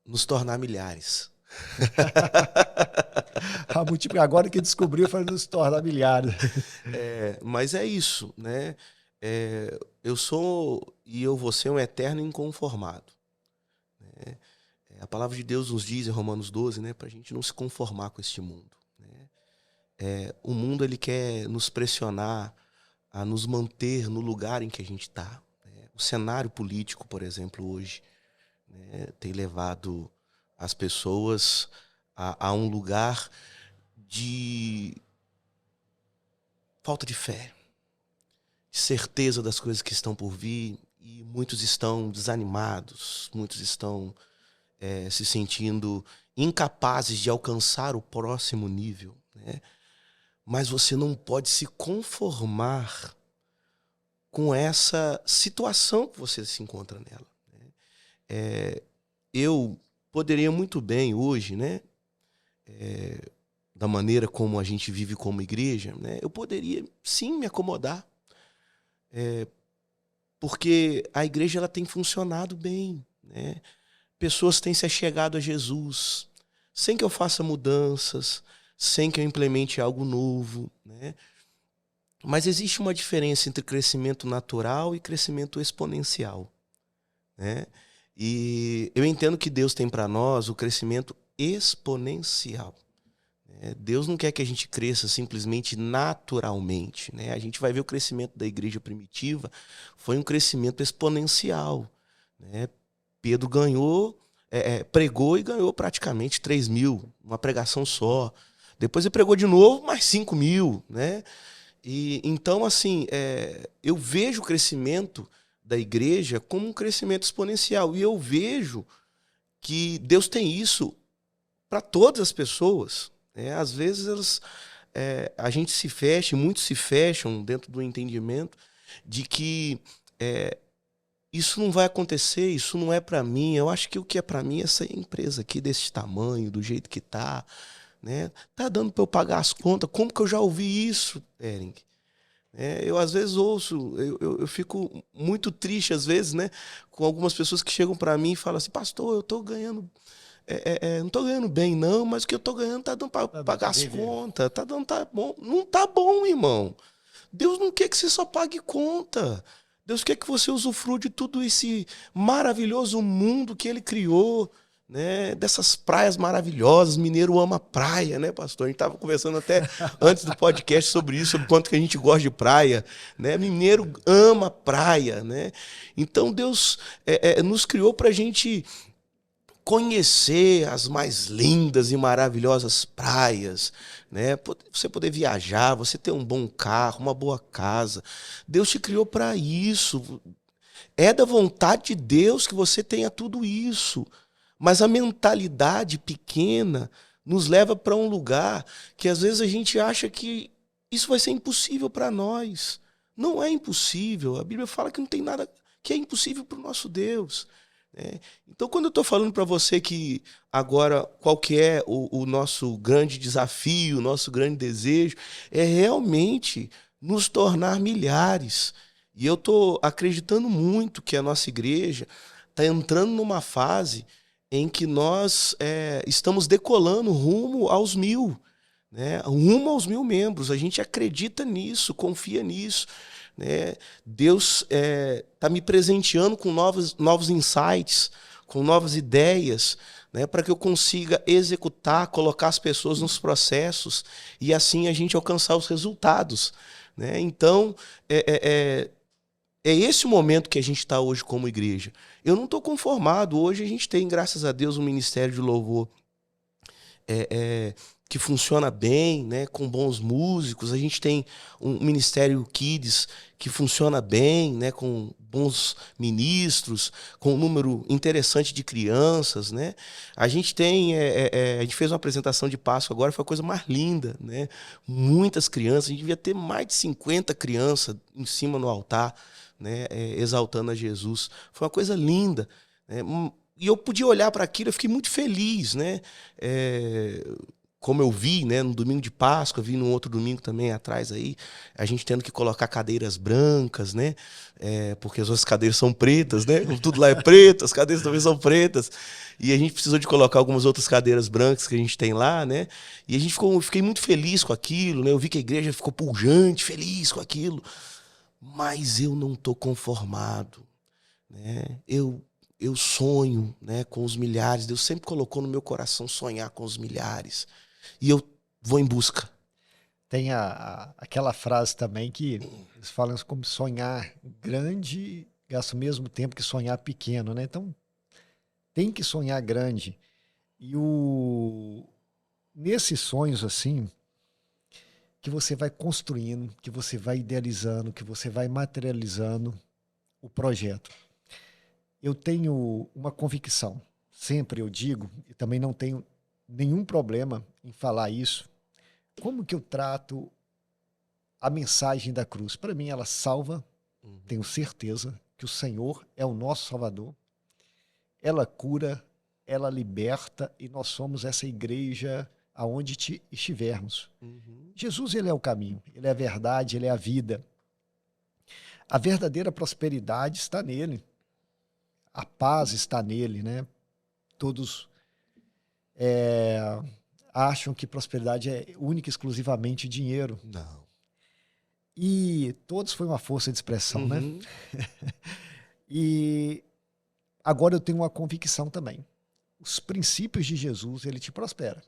Nos tornar milhares. Agora que descobriu, foi nos tornar milhares. Mas é isso, né? Eu sou e eu vou ser um eterno inconformado. Né? A palavra de Deus nos diz em Romanos 12, né, para a gente não se conformar com este mundo. Né? O mundo ele quer nos pressionar a nos manter no lugar em que a gente está. Né? O cenário político, por exemplo, hoje, né, tem levado as pessoas a um lugar de falta de fé, de certeza das coisas que estão por vir, e muitos estão desanimados, muitos estão se sentindo incapazes de alcançar o próximo nível. Né? Mas você não pode se conformar com essa situação que você se encontra nela. Né? Eu poderia muito bem hoje, né, da maneira como a gente vive como igreja, né, eu poderia sim me acomodar, porque a igreja ela tem funcionado bem, né? Pessoas têm se achegado a Jesus, sem que eu faça mudanças, sem que eu implemente algo novo, né? Mas existe uma diferença entre crescimento natural e crescimento exponencial, né? E eu entendo que Deus tem para nós o crescimento exponencial. Né? Deus não quer que a gente cresça simplesmente naturalmente. Né? A gente vai ver o crescimento da igreja primitiva, foi um crescimento exponencial. Né? Pedro pregou e ganhou praticamente 3.000, uma pregação só. Depois ele pregou de novo, mais 5.000. Né? E, então, assim, eu vejo o crescimento da igreja como um crescimento exponencial. E eu vejo que Deus tem isso para todas as pessoas. Às vezes a gente se fecha, muitos se fecham dentro do entendimento de que isso não vai acontecer, isso não é para mim. Eu acho que o que é para mim é essa empresa aqui desse tamanho, do jeito que tá, né? Tá dando para eu pagar as contas. Como que eu já ouvi isso, Ering? Eu às vezes ouço, eu fico muito triste às vezes, né, com algumas pessoas que chegam para mim e falam assim, pastor, eu tô ganhando, não tô ganhando bem não, mas o que eu tô ganhando tá dando para pagar as contas, tá dando, tá bom. Não tá bom, irmão. Deus não quer que você só pague conta. Deus quer que você usufrua de tudo esse maravilhoso mundo que Ele criou, né? Dessas praias maravilhosas. Mineiro ama praia, né, pastor? A gente estava conversando até antes do podcast sobre isso, sobre quanto que a gente gosta de praia, né? Mineiro ama praia, né? Então Deus nos criou para a gente conhecer as mais lindas e maravilhosas praias, né? Você poder viajar, você ter um bom carro, uma boa casa. Deus te criou para isso. É da vontade de Deus que você tenha tudo isso. Mas a mentalidade pequena nos leva para um lugar que às vezes a gente acha que isso vai ser impossível para nós. Não é impossível. A Bíblia fala que não tem nada que é impossível para o nosso Deus. Então, quando eu estou falando para você que agora qual que é o nosso grande desafio, o nosso grande desejo, é realmente nos tornar milhares. E eu estou acreditando muito que a nossa igreja está entrando numa fase em que nós estamos decolando rumo aos 1000, né? Rumo aos 1000 membros. A gente acredita nisso, confia nisso, né? Deus está me presenteando com novos insights, com novas ideias, né? Para que eu consiga executar, colocar as pessoas nos processos e assim a gente alcançar os resultados, né? Então, é esse o momento que a gente está hoje como igreja. Eu não estou conformado. Hoje a gente tem, graças a Deus, um ministério de louvor que funciona bem, né, com bons músicos. A gente tem um ministério Kids que funciona bem, né, com bons ministros, com um número interessante de crianças, né? A gente tem, a gente fez uma apresentação de Páscoa agora, foi a coisa mais linda, né? Muitas crianças, a gente devia ter mais de 50 crianças em cima no altar, né, exaltando a Jesus. Foi uma coisa linda, né? E eu podia olhar para aquilo, eu fiquei muito feliz, né? Como eu vi, né, no domingo de Páscoa, vi num outro domingo também atrás aí, a gente tendo que colocar cadeiras brancas, né? Porque as outras cadeiras são pretas, né? Tudo lá é preto, as cadeiras também são pretas. E a gente precisou de colocar algumas outras cadeiras brancas que a gente tem lá, né? E a gente fiquei muito feliz com aquilo, né? Eu vi que a igreja ficou pujante, feliz com aquilo. Mas eu não estou conformado, né? Eu sonho, né, com os milhares. Deus sempre colocou no meu coração sonhar com os milhares. E eu vou em busca. Tem aquela frase também que eles falam como sonhar grande gasta o mesmo tempo que sonhar pequeno, né? Então, tem que sonhar grande. E nesses sonhos, assim, que você vai construindo, que você vai idealizando, que você vai materializando o projeto. Eu tenho uma convicção, sempre eu digo, e também não tenho nenhum problema em falar isso. Como que eu trato a mensagem da cruz? Para mim, ela salva, tenho certeza que o Senhor é o nosso Salvador. Ela cura, ela liberta e nós somos essa igreja aonde estivermos. Jesus, ele é o caminho, ele é a verdade, ele é a vida. A verdadeira prosperidade está nele. A paz está nele, né? Todos acham que prosperidade é única e exclusivamente dinheiro. Não. E todos foi uma força de expressão, né? E agora eu tenho uma convicção também. Os princípios de Jesus, ele te prospera.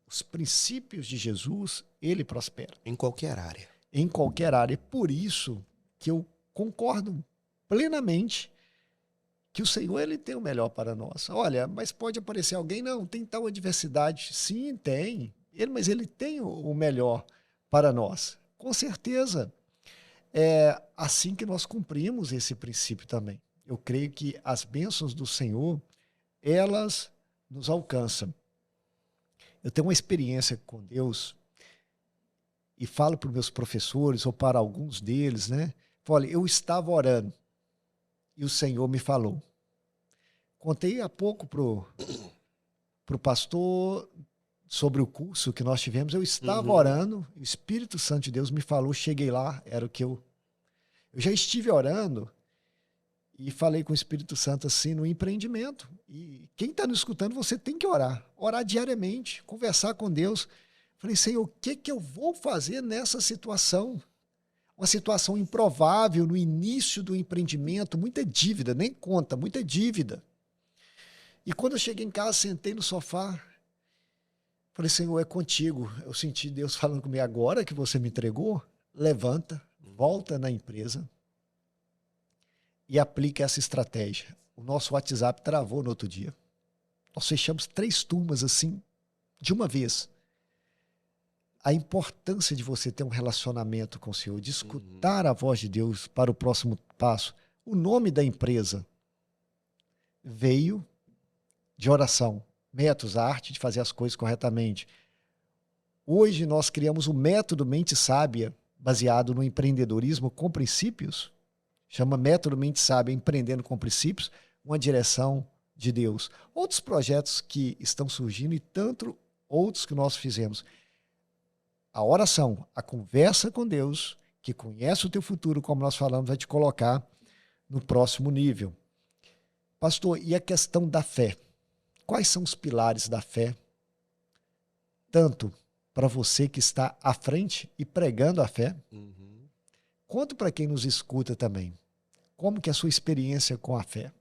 Os princípios de Jesus, ele prospera. Em qualquer área. Em qualquer área. É por isso que eu concordo plenamente que o Senhor, ele tem o melhor para nós. Olha, mas pode aparecer alguém, não, tem tal adversidade. Sim, tem. Mas ele tem o melhor para nós. Com certeza. É assim que nós cumprimos esse princípio também. Eu creio que as bênçãos do Senhor, elas nos alcançam. Eu tenho uma experiência com Deus e falo para os meus professores ou para alguns deles, né? Olha, eu estava orando e o Senhor me falou. Contei há pouco pro pastor sobre o curso que nós tivemos. Eu estava orando, o Espírito Santo de Deus me falou, cheguei lá, era o que eu já estive orando e falei com o Espírito Santo assim no empreendimento. E quem está nos escutando, você tem que orar diariamente, conversar com Deus. Falei, Senhor, o que eu vou fazer nessa situação? Uma situação improvável no início do empreendimento, muita dívida, nem conta, muita dívida. E quando eu cheguei em casa, sentei no sofá, falei, Senhor, é contigo. Eu senti Deus falando comigo, agora que você me entregou, levanta, volta na empresa e aplica essa estratégia. O nosso WhatsApp travou no outro dia. Nós fechamos 3 turmas assim, de uma vez. A importância de você ter um relacionamento com o Senhor, de escutar a voz de Deus para o próximo passo. O nome da empresa veio de oração. Métodos, a arte de fazer as coisas corretamente. Hoje nós criamos um método Mente Sábia, baseado no empreendedorismo com princípios. Chama Método Mente Sábia, Empreendendo com Princípios. uma direção de Deus. Outros projetos que estão surgindo e tanto outros que nós fizemos. A oração, a conversa com Deus, que conhece o teu futuro, como nós falamos, vai te colocar no próximo nível. Pastor, e a questão da fé? Quais são os pilares da fé? Tanto para você que está à frente e pregando a fé, quanto para quem nos escuta também. Como que é a sua experiência com a fé?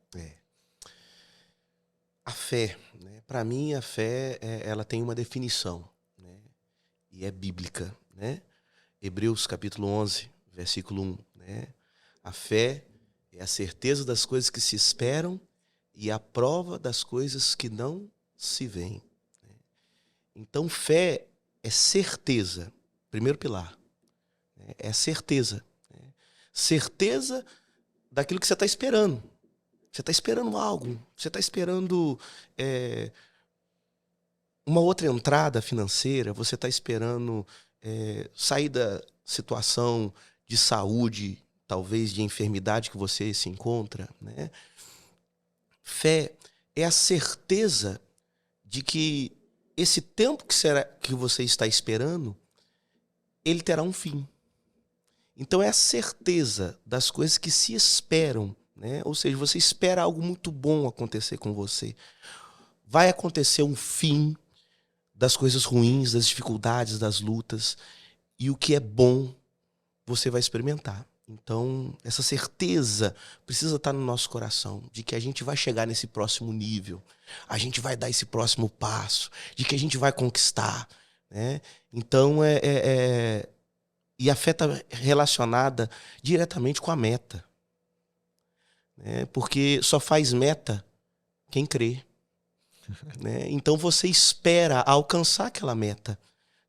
A fé, né? Para mim, a fé, ela tem uma definição, né? E é bíblica, né? Hebreus capítulo 11, versículo 1, né? A fé é a certeza das coisas que se esperam e a prova das coisas que não se veem. Então, fé é certeza, primeiro pilar, né? É certeza. Né? Certeza daquilo que você está esperando. Você está esperando algo, você está esperando uma outra entrada financeira, você está esperando sair da situação de saúde, talvez de enfermidade que você se encontra. Né? Fé é a certeza de que esse tempo que você está esperando, ele terá um fim. Então é a certeza das coisas que se esperam. Né? Ou seja, você espera algo muito bom acontecer com você. Vai acontecer um fim das coisas ruins, das dificuldades, das lutas. E o que é bom, você vai experimentar. Então, essa certeza precisa estar no nosso coração, de que a gente vai chegar nesse próximo nível, a gente vai dar esse próximo passo, de que a gente vai conquistar. Né? Então, e a fé está relacionada diretamente com a meta. Porque só faz meta quem crê. Né? Então você espera alcançar aquela meta.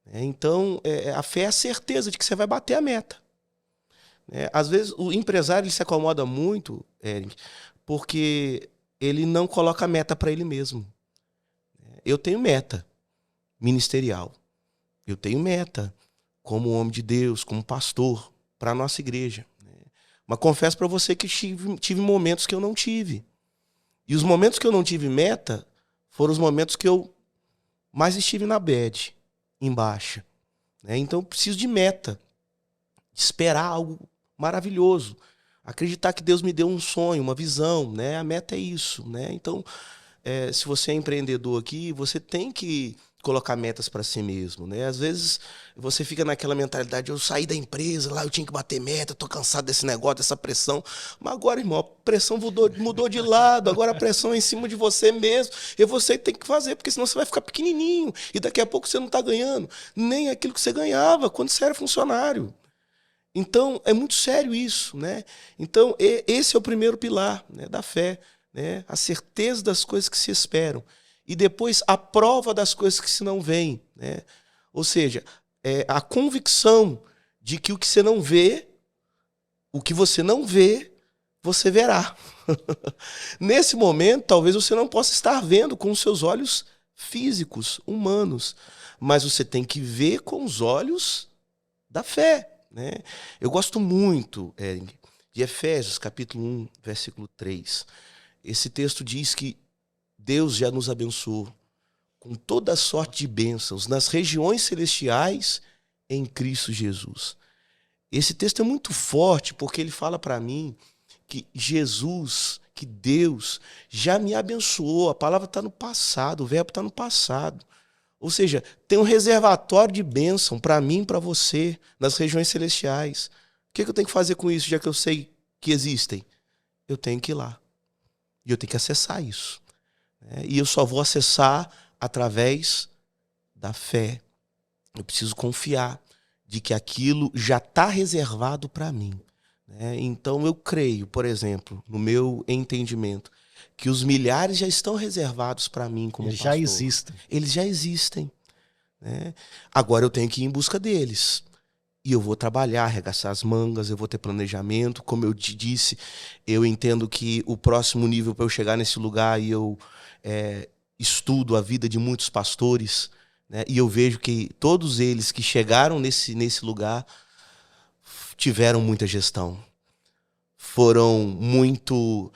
Né? Então a fé é a certeza de que você vai bater a meta. Né? Às vezes o empresário ele se acomoda muito, Eric, porque ele não coloca meta para ele mesmo. Eu tenho meta ministerial. Eu tenho meta como homem de Deus, como pastor, para a nossa igreja. Mas confesso para você que tive momentos que eu não tive. E os momentos que eu não tive meta foram os momentos que eu mais estive na bad, em baixa. Né? Então eu preciso de meta, de esperar algo maravilhoso. Acreditar que Deus me deu um sonho, uma visão. Né? A meta é isso. Né? Então, se você é empreendedor aqui, você tem que colocar metas para si mesmo, né? Às vezes você fica naquela mentalidade, eu saí da empresa, lá eu tinha que bater meta, tô cansado desse negócio, dessa pressão. Mas agora, irmão, a pressão mudou de lado, agora a pressão é em cima de você mesmo, e você tem que fazer, porque senão você vai ficar pequenininho, e daqui a pouco você não tá ganhando nem aquilo que você ganhava quando você era funcionário. Então, é muito sério isso, né? Então, esse é o primeiro pilar, né, da fé, né? A certeza das coisas que se esperam. E depois a prova das coisas que se não veem. Né? Ou seja, a convicção de que o que você não vê, o que você não vê, você verá. Nesse momento, talvez você não possa estar vendo com os seus olhos físicos, humanos, mas você tem que ver com os olhos da fé. Né? Eu gosto muito, Eric, de Efésios, capítulo 1, versículo 3. Esse texto diz que Deus já nos abençoou com toda a sorte de bênçãos nas regiões celestiais em Cristo Jesus. Esse texto é muito forte porque ele fala para mim que Jesus, que Deus já me abençoou. A palavra está no passado, o verbo está no passado. Ou seja, tem um reservatório de bênção para mim e para você nas regiões celestiais. O que eu tenho que fazer com isso, já que eu sei que existem? Eu tenho que ir lá. E eu tenho que acessar isso. E eu só vou acessar através da fé. Eu preciso confiar de que aquilo já está reservado para mim. Então eu creio, por exemplo, no meu entendimento, que os milhares já estão reservados para mim como pastor. Já existem. Eles já existem. Agora eu tenho que ir em busca deles. E eu vou trabalhar, arregaçar as mangas, eu vou ter planejamento. Como eu te disse, eu entendo que o próximo nível para eu chegar nesse lugar, e eu estudo a vida de muitos pastores, né? E eu vejo que todos eles que chegaram nesse lugar tiveram muita gestão, foram muito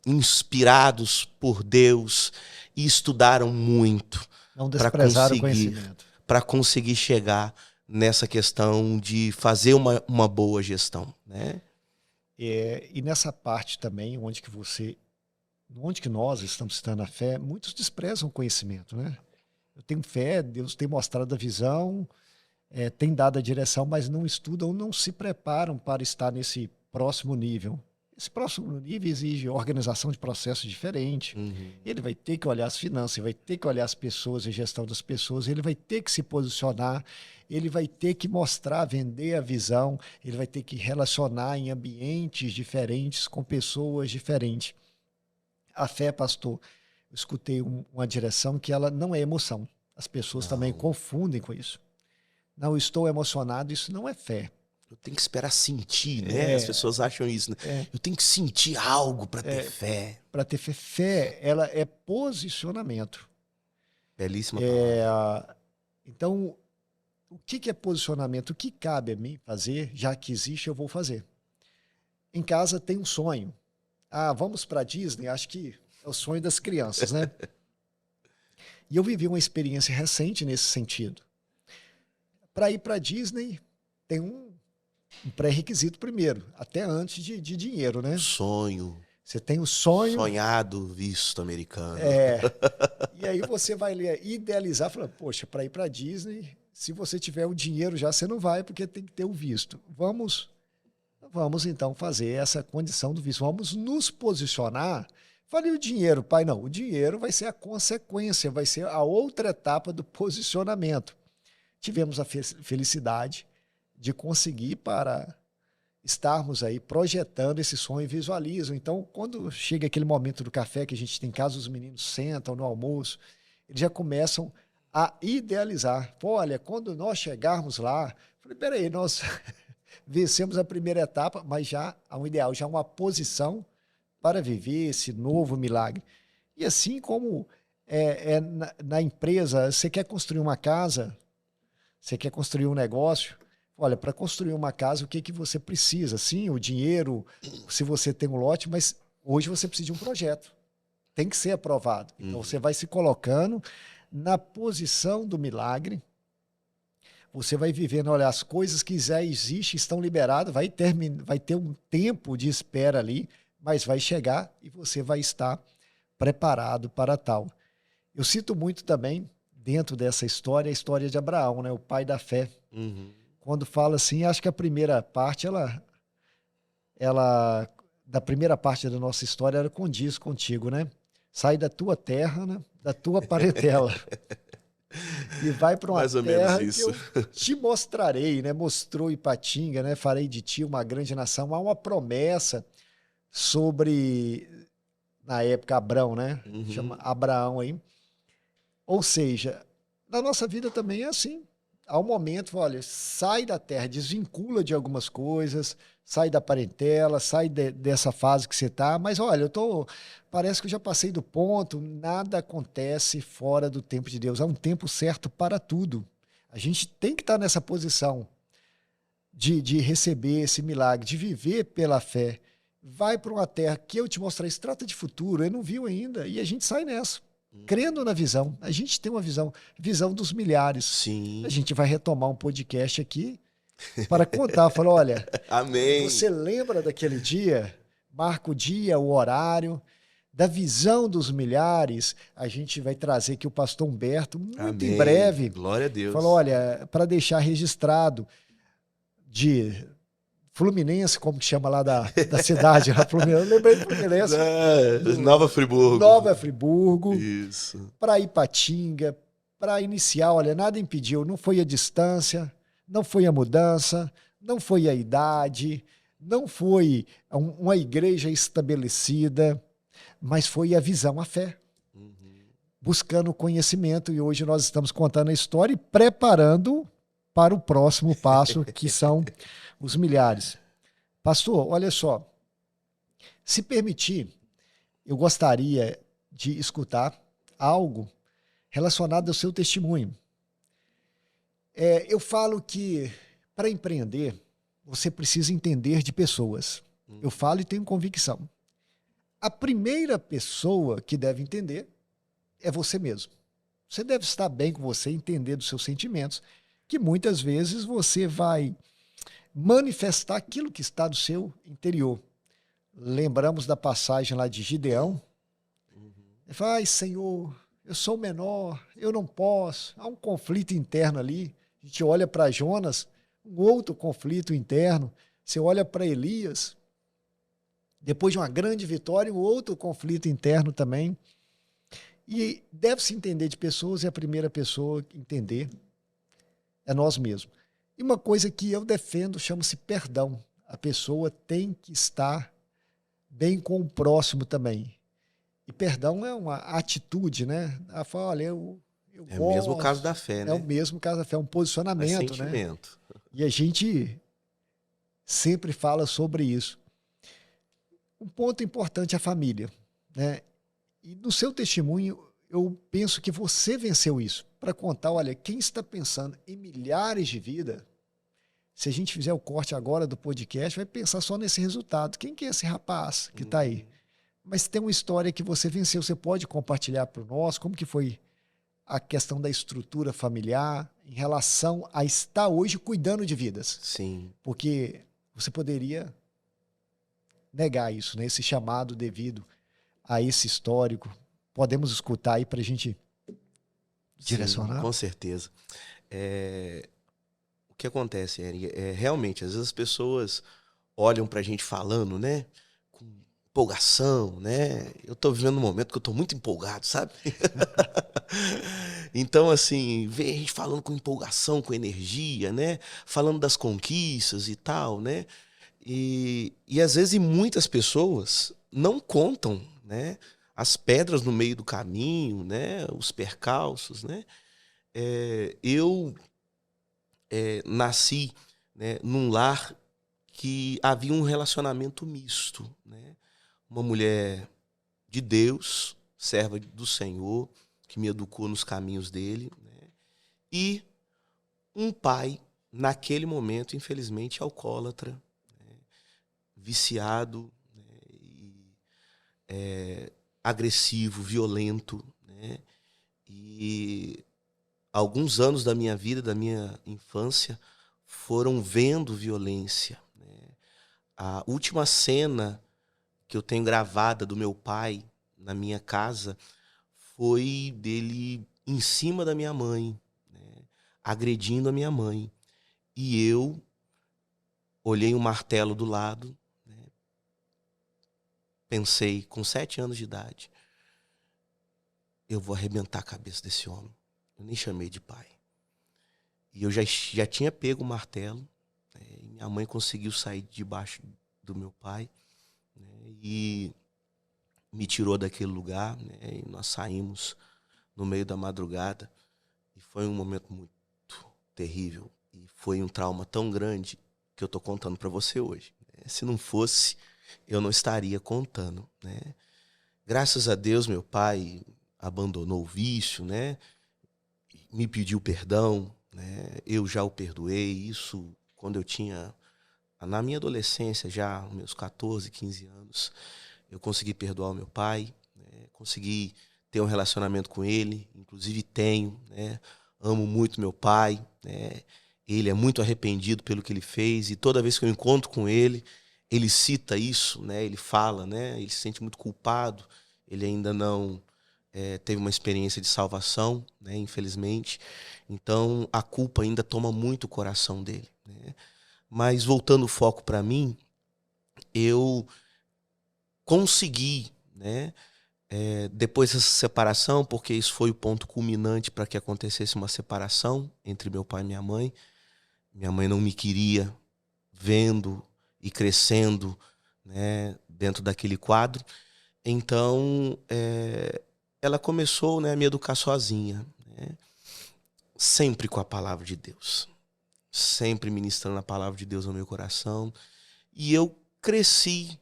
inspirados por Deus e estudaram muito Não desprezaram o conhecimento. para conseguir chegar nessa questão de fazer uma boa gestão, né? E nessa parte também, onde que nós estamos citando a fé, muitos desprezam o conhecimento, né? Eu tenho fé, Deus tem mostrado a visão, tem dado a direção, mas não estudam, não se preparam para estar nesse próximo nível. Esse próximo nível exige organização de processos diferente. Uhum. Ele vai ter que olhar as finanças, ele vai ter que olhar as pessoas, a gestão das pessoas, ele vai ter que se posicionar, ele vai ter que mostrar, vender a visão, ele vai ter que relacionar em ambientes diferentes, com pessoas diferentes. A fé, pastor, eu escutei uma direção que ela não é emoção. As pessoas também confundem com isso. Não estou emocionado, isso não é fé. Eu tenho que esperar sentir, né? As pessoas acham isso, né? Eu tenho que sentir algo para ter fé. Para ter fé. Fé, ela é posicionamento. Belíssima palavra. Então, o que é posicionamento? O que cabe a mim fazer, já que existe, eu vou fazer. Em casa tem um sonho. Vamos para a Disney? Acho que é o sonho das crianças, né? E eu vivi uma experiência recente nesse sentido. Para ir para a Disney, tem um pré-requisito primeiro, até antes de dinheiro, né? Sonho. Você tem o sonho. Sonhado visto americano. E aí você vai idealizar, falando, poxa, para ir para a Disney, se você tiver o dinheiro já, você não vai, porque tem que ter o visto. Vamos então fazer essa condição do visto. Vamos nos posicionar. Falei o dinheiro, pai, não. O dinheiro vai ser a consequência, vai ser a outra etapa do posicionamento. Tivemos a felicidade de conseguir para estarmos aí projetando esse sonho e visualizam. Então, quando chega aquele momento do café que a gente tem em casa, os meninos sentam no almoço, eles já começam a idealizar. Olha, quando nós chegarmos lá, falei, peraí, nós vencemos a primeira etapa, mas já há um ideal, já há uma posição para viver esse novo milagre. E assim como na empresa, você quer construir uma casa, você quer construir um negócio, olha, para construir uma casa, o que você precisa? Sim, o dinheiro, se você tem um lote, mas hoje você precisa de um projeto. Tem que ser aprovado. Então, você vai se colocando na posição do milagre, você vai vivendo, olha, as coisas que já existem estão liberadas, vai ter um tempo de espera ali, mas vai chegar e você vai estar preparado para tal. Eu cito muito também, dentro dessa história, a história de Abraão, né, o pai da fé. Quando fala assim, acho que a primeira parte, da primeira parte da nossa história, ela condiz contigo, né? Sai da tua terra, né? Da tua parentela. E vai para uma terra que eu te mostrarei, né? Mostrou Ipatinga, né? Farei de ti uma grande nação. Há uma promessa sobre, na época, Abrão, né? Chama Abraão aí. Ou seja, na nossa vida também é assim. Há um momento, olha, sai da terra, desvincula de algumas coisas, sai da parentela, sai dessa fase que você está, mas olha, parece que eu já passei do ponto, nada acontece fora do tempo de Deus, há um tempo certo para tudo. A gente tem que estar nessa posição de receber esse milagre, de viver pela fé. Vai para uma terra que eu te mostrarei, se trata de futuro, ele não viu ainda, e a gente sai nessa. Crendo na visão, a gente tem uma visão dos milhares. Sim. A gente vai retomar um podcast aqui para contar, falar, olha, amém. Você lembra daquele dia? Marca o dia, o horário, da visão dos milhares. A gente vai trazer aqui o pastor Humberto muito amém. Em breve. Glória a Deus. Falou, olha, para deixar registrado de Fluminense, como que chama lá da cidade, lá, Fluminense. Eu lembrei de Fluminense. Nova Friburgo. Nova Friburgo. Isso. Para Ipatinga, para iniciar, olha, nada impediu, não foi a distância, não foi a mudança, não foi a idade, não foi uma igreja estabelecida, mas foi a visão, a fé. Buscando o conhecimento, e hoje nós estamos contando a história e preparando para o próximo passo, que são os milhares. Pastor, olha só, se permitir, eu gostaria de escutar algo relacionado ao seu testemunho. Eu falo que para empreender, você precisa entender de pessoas. Eu falo e tenho convicção. A primeira pessoa que deve entender é você mesmo. Você deve estar bem com você, entender dos seus sentimentos, que muitas vezes você vai manifestar aquilo que está do seu interior. Lembramos da passagem lá de Gideão. Ele fala, ai, Senhor, eu sou o menor, eu não posso. Há um conflito interno ali. A gente olha para Jonas, um outro conflito interno. Você olha para Elias, depois de uma grande vitória, um outro conflito interno também. E deve-se entender de pessoas, e a primeira pessoa a entender é nós mesmos. E uma coisa que eu defendo chama-se perdão. A pessoa tem que estar bem com o próximo também. E perdão é uma atitude, né? Ela fala, olha, eu É o mesmo caso da fé, né? É o mesmo caso da fé, é um posicionamento, né? Sentimento. E a gente sempre fala sobre isso. Um ponto importante é a família, né? E no seu testemunho, eu penso que você venceu isso. Para contar, olha, quem está pensando em milhares de vidas, se a gente fizer o corte agora do podcast, vai pensar só nesse resultado. Quem que é esse rapaz que está aí? Mas tem uma história que você venceu, você pode compartilhar para nós? Como que foi a questão da estrutura familiar em relação a estar hoje cuidando de vidas? Sim. Porque você poderia negar isso, né? Esse chamado devido a esse histórico. Podemos escutar aí para a gente direcionar? Sim, com certeza. O que acontece, Eri, realmente, às vezes as pessoas olham pra gente falando, né? Com empolgação, né? Eu tô vivendo um momento que eu tô muito empolgado, sabe? Então, assim, vem a gente falando com empolgação, com energia, né? Falando das conquistas e tal, né? E às vezes muitas pessoas não contam, né? As pedras no meio do caminho, né? Os percalços, né? Eu nasci, né, num lar que havia um relacionamento misto, né? Uma mulher de Deus, serva do Senhor, que me educou nos caminhos dele, né? E um pai, naquele momento, infelizmente, alcoólatra, né? Viciado, né? Agressivo, violento, né? E alguns anos da minha vida, da minha infância, foram vendo violência, né? A última cena que eu tenho gravada do meu pai na minha casa foi dele em cima da minha mãe, né? Agredindo a minha mãe. E eu olhei um martelo do lado, né? Pensei, com 7 anos de idade, eu vou arrebentar a cabeça desse homem. Eu nem chamei de pai. E eu já tinha pego o martelo, né? E minha mãe conseguiu sair debaixo do meu pai, né? E me tirou daquele lugar, né? E nós saímos no meio da madrugada. E foi um momento muito terrível. E foi um trauma tão grande que eu estou contando para você hoje, né? Se não fosse, eu não estaria contando, né? Graças a Deus, meu pai abandonou o vício, né? Me pediu perdão, né? Eu já o perdoei. Isso quando eu tinha, na minha adolescência, já meus 14, 15 anos, eu consegui perdoar o meu pai, né? Consegui ter um relacionamento com ele, inclusive tenho, né? Amo muito meu pai, né? Ele é muito arrependido pelo que ele fez e toda vez que eu encontro com ele, ele cita isso, né? Ele fala, né? Ele se sente muito culpado, ele ainda não teve uma experiência de salvação, né? Infelizmente. Então, a culpa ainda toma muito o coração dele, né? Mas, voltando o foco para mim, eu consegui, né? Depois dessa separação, porque isso foi o ponto culminante para que acontecesse uma separação entre meu pai e minha mãe. Minha mãe não me queria vendo e crescendo, né, dentro daquele quadro. Então, ela começou, né, a me educar sozinha, né? Sempre com a palavra de Deus. Sempre ministrando a palavra de Deus no meu coração. E eu cresci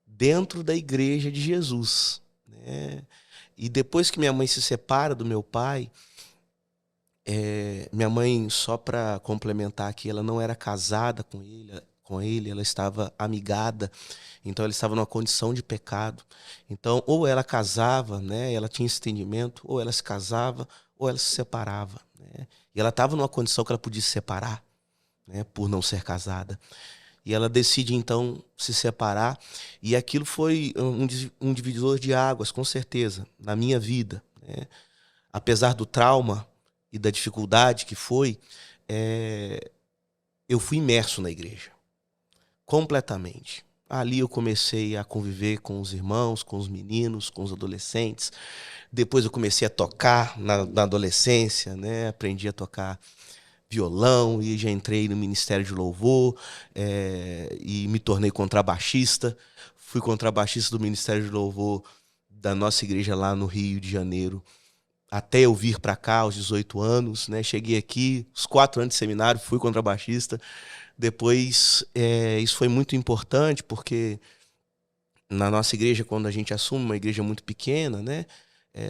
dentro da igreja de Jesus, né? E depois que minha mãe se separa do meu pai, minha mãe, só para complementar aqui, ela não era casada com ele, com ele, ela estava amigada, então ela estava numa condição de pecado. Então, ou ela casava, né, ela tinha esse entendimento, ou ela se casava, ou ela se separava, né? E ela estava numa condição que ela podia se separar, né, por não ser casada. E ela decide, então, se separar. E aquilo foi um divisor de águas, com certeza, na minha vida, né? Apesar do trauma e da dificuldade que foi, eu fui imerso na igreja, completamente. Ali eu comecei a conviver com os irmãos, com os meninos, com os adolescentes. Depois eu comecei a tocar na adolescência, né? Aprendi a tocar violão e já entrei no Ministério de Louvor, e me tornei contrabaixista. Fui contrabaixista do Ministério de Louvor da nossa igreja lá no Rio de Janeiro, até eu vir para cá aos 18 anos, né? Cheguei aqui, os 4 anos de seminário, fui contrabaixista. Depois, isso foi muito importante, porque na nossa igreja, quando a gente assume uma igreja muito pequena, né?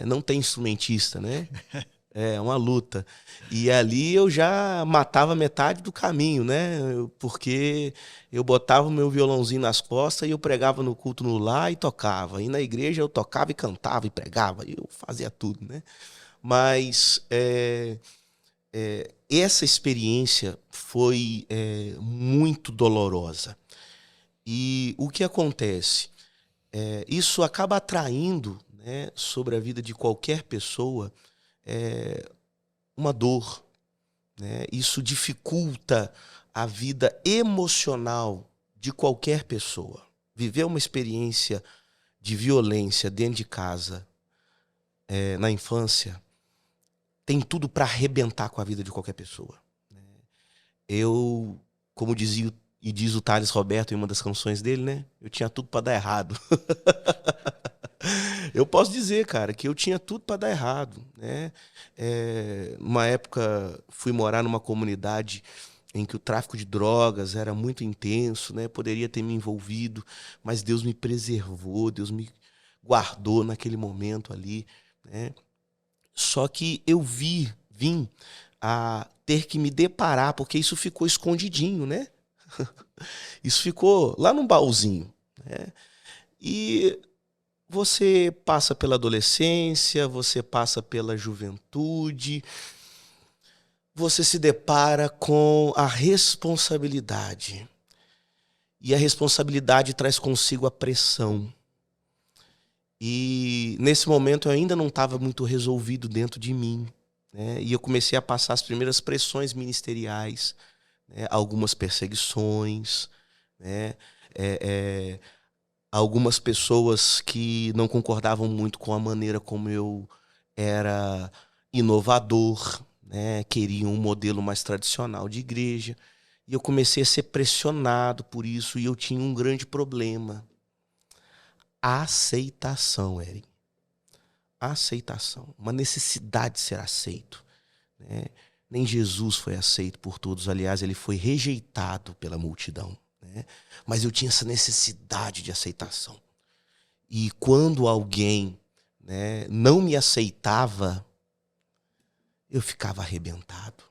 Não tem instrumentista, né? É uma luta. E ali eu já matava metade do caminho, né? Porque eu botava o meu violãozinho nas costas e eu pregava no culto no lar e tocava. E na igreja eu tocava e cantava e pregava. E eu fazia tudo, né? Mas essa experiência foi muito dolorosa. E o que acontece? Isso acaba atraindo, né, sobre a vida de qualquer pessoa uma dor, né? Isso dificulta a vida emocional de qualquer pessoa. Viver uma experiência de violência dentro de casa, na infância, tem tudo para arrebentar com a vida de qualquer pessoa. Eu, como dizia e diz o Thales Roberto em uma das canções dele, né? Eu tinha tudo para dar errado. Eu posso dizer, cara, que eu tinha tudo para dar errado, né? Uma época fui morar numa comunidade em que o tráfico de drogas era muito intenso, né? Poderia ter me envolvido, mas Deus me preservou, Deus me guardou naquele momento ali, né? Só que eu vim a ter que me deparar, porque isso ficou escondidinho, né? Isso ficou lá num baúzinho, né? E você passa pela adolescência, você passa pela juventude, você se depara com a responsabilidade. E a responsabilidade traz consigo a pressão. E nesse momento eu ainda não estava muito resolvido dentro de mim, né? E eu comecei a passar as primeiras pressões ministeriais, né? Algumas perseguições, né? Algumas pessoas que não concordavam muito com a maneira como eu era inovador, né? Queriam um modelo mais tradicional de igreja. E eu comecei a ser pressionado por isso e eu tinha um grande problema. A aceitação, Eric. A aceitação. Uma necessidade de ser aceito, né? Nem Jesus foi aceito por todos. Aliás, ele foi rejeitado pela multidão, né? Mas eu tinha essa necessidade de aceitação. E quando alguém, né, não me aceitava, eu ficava arrebentado,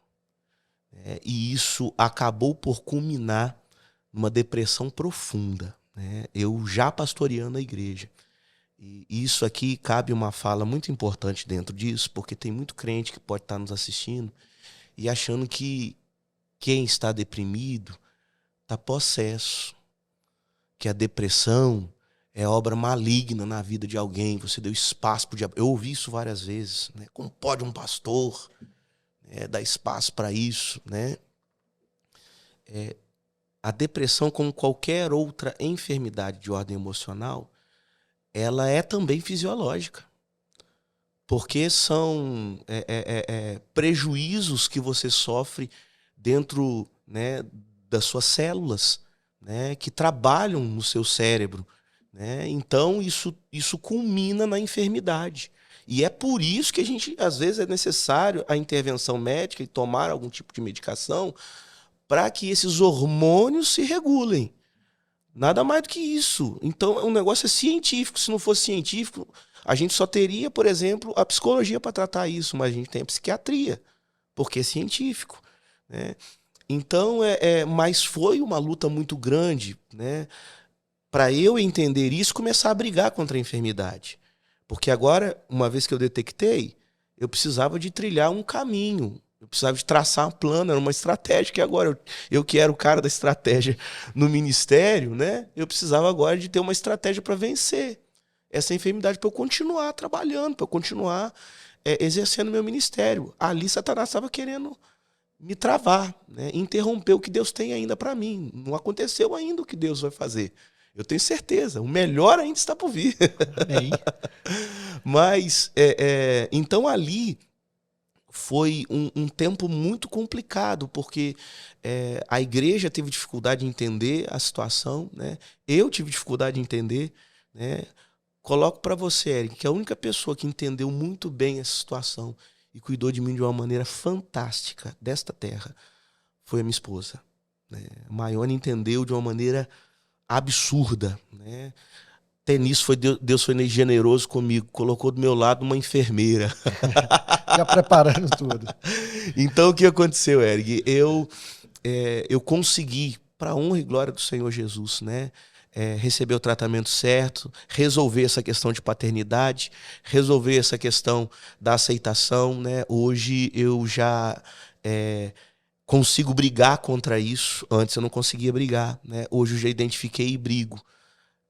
né? E isso acabou por culminar numa depressão profunda, né? Eu já pastoreando a igreja. E isso aqui cabe uma fala muito importante dentro disso, porque tem muito crente que pode estar nos assistindo e achando que quem está deprimido está possesso, que a depressão é obra maligna na vida de alguém, você deu espaço para o diabo. Eu ouvi isso várias vezes, né? Como pode um pastor, né, dar espaço para isso, né? A depressão, como qualquer outra enfermidade de ordem emocional, ela é também fisiológica, porque são prejuízos que você sofre dentro, né, das suas células, né, que trabalham no seu cérebro, né? Então isso culmina na enfermidade. E é por isso que a gente, às vezes, é necessário a intervenção médica e tomar algum tipo de medicação para que esses hormônios se regulem. Nada mais do que isso. Então, o negócio é científico. Se não fosse científico, a gente só teria, por exemplo, a psicologia para tratar isso, mas a gente tem a psiquiatria, porque é científico, né? Então, mas foi uma luta muito grande, né? Para eu entender isso, começar a brigar contra a enfermidade. Porque agora, uma vez que eu detectei, eu precisava de trilhar um caminho. Eu precisava de traçar um plano, era uma estratégia que agora, eu que era o cara da estratégia no ministério, né? Eu precisava agora de ter uma estratégia para vencer essa enfermidade, para eu continuar trabalhando, para eu continuar exercendo meu ministério. Ali Satanás estava querendo me travar, né? Interromper o que Deus tem ainda para mim. Não aconteceu ainda o que Deus vai fazer. Eu tenho certeza, o melhor ainda está por vir. Amém. Mas, então ali foi um tempo muito complicado, porque a igreja teve dificuldade de entender a situação, né? Eu tive dificuldade de entender, né? Coloco para você, Eric, que a única pessoa que entendeu muito bem essa situação e cuidou de mim de uma maneira fantástica desta terra foi a minha esposa, né? A Maione entendeu de uma maneira absurda, né? Até nisso Deus foi generoso comigo, colocou do meu lado uma enfermeira. Já preparando tudo. Então o que aconteceu, Eric? Eu consegui, para a honra e glória do Senhor Jesus, né? Receber o tratamento certo, resolver essa questão de paternidade, resolver essa questão da aceitação, né? Hoje eu já consigo brigar contra isso. Antes eu não conseguia brigar, né? Hoje eu já identifiquei e brigo.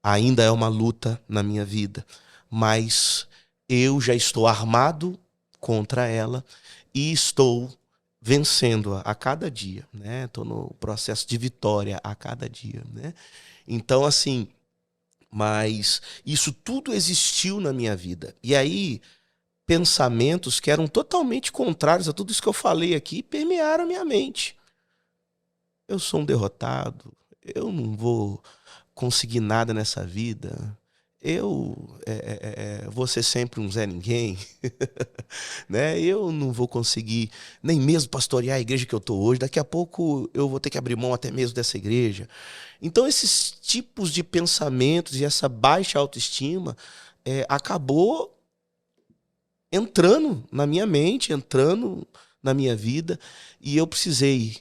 Ainda é uma luta na minha vida, mas eu já estou armado contra ela e estou vencendo-a a cada dia, né? Estou no processo de vitória a cada dia, né? Então, assim, mas isso tudo existiu na minha vida. E aí, pensamentos que eram totalmente contrários a tudo isso que eu falei aqui permearam a minha mente. Eu sou um derrotado, eu não vou conseguir nada nessa vida, eu vou ser sempre um Zé Ninguém, né? Eu não vou conseguir nem mesmo pastorear a igreja que eu estou hoje, daqui a pouco eu vou ter que abrir mão até mesmo dessa igreja. Então esses tipos de pensamentos e essa baixa autoestima acabou entrando na minha mente, entrando na minha vida, e eu precisei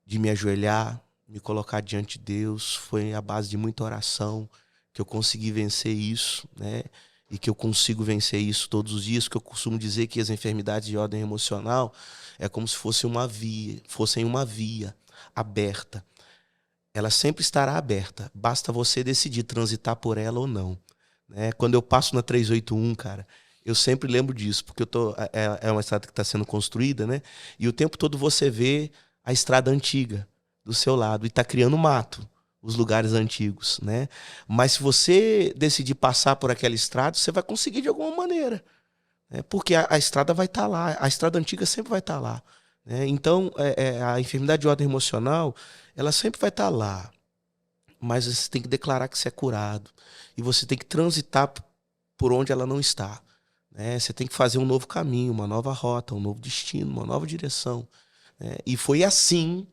de me ajoelhar, me colocar diante de Deus. Foi a base de muita oração que eu consegui vencer isso, né? E que eu consigo vencer isso todos os dias, que eu costumo dizer que as enfermidades de ordem emocional é como se fossem uma via aberta. Ela sempre estará aberta, basta você decidir transitar por ela ou não, né? Quando eu passo na 381, cara, eu sempre lembro disso, porque é uma estrada que está sendo construída, né? E o tempo todo você vê a estrada antiga do seu lado e está criando mato, os lugares antigos, né? Mas se você decidir passar por aquela estrada, você vai conseguir de alguma maneira, né? Porque a estrada vai estar lá, a estrada antiga sempre vai estar lá, né? Então, a enfermidade de ordem emocional, ela sempre vai estar lá, mas você tem que declarar que você é curado e você tem que transitar por onde ela não está, né? Você tem que fazer um novo caminho, uma nova rota, um novo destino, uma nova direção, né? E foi assim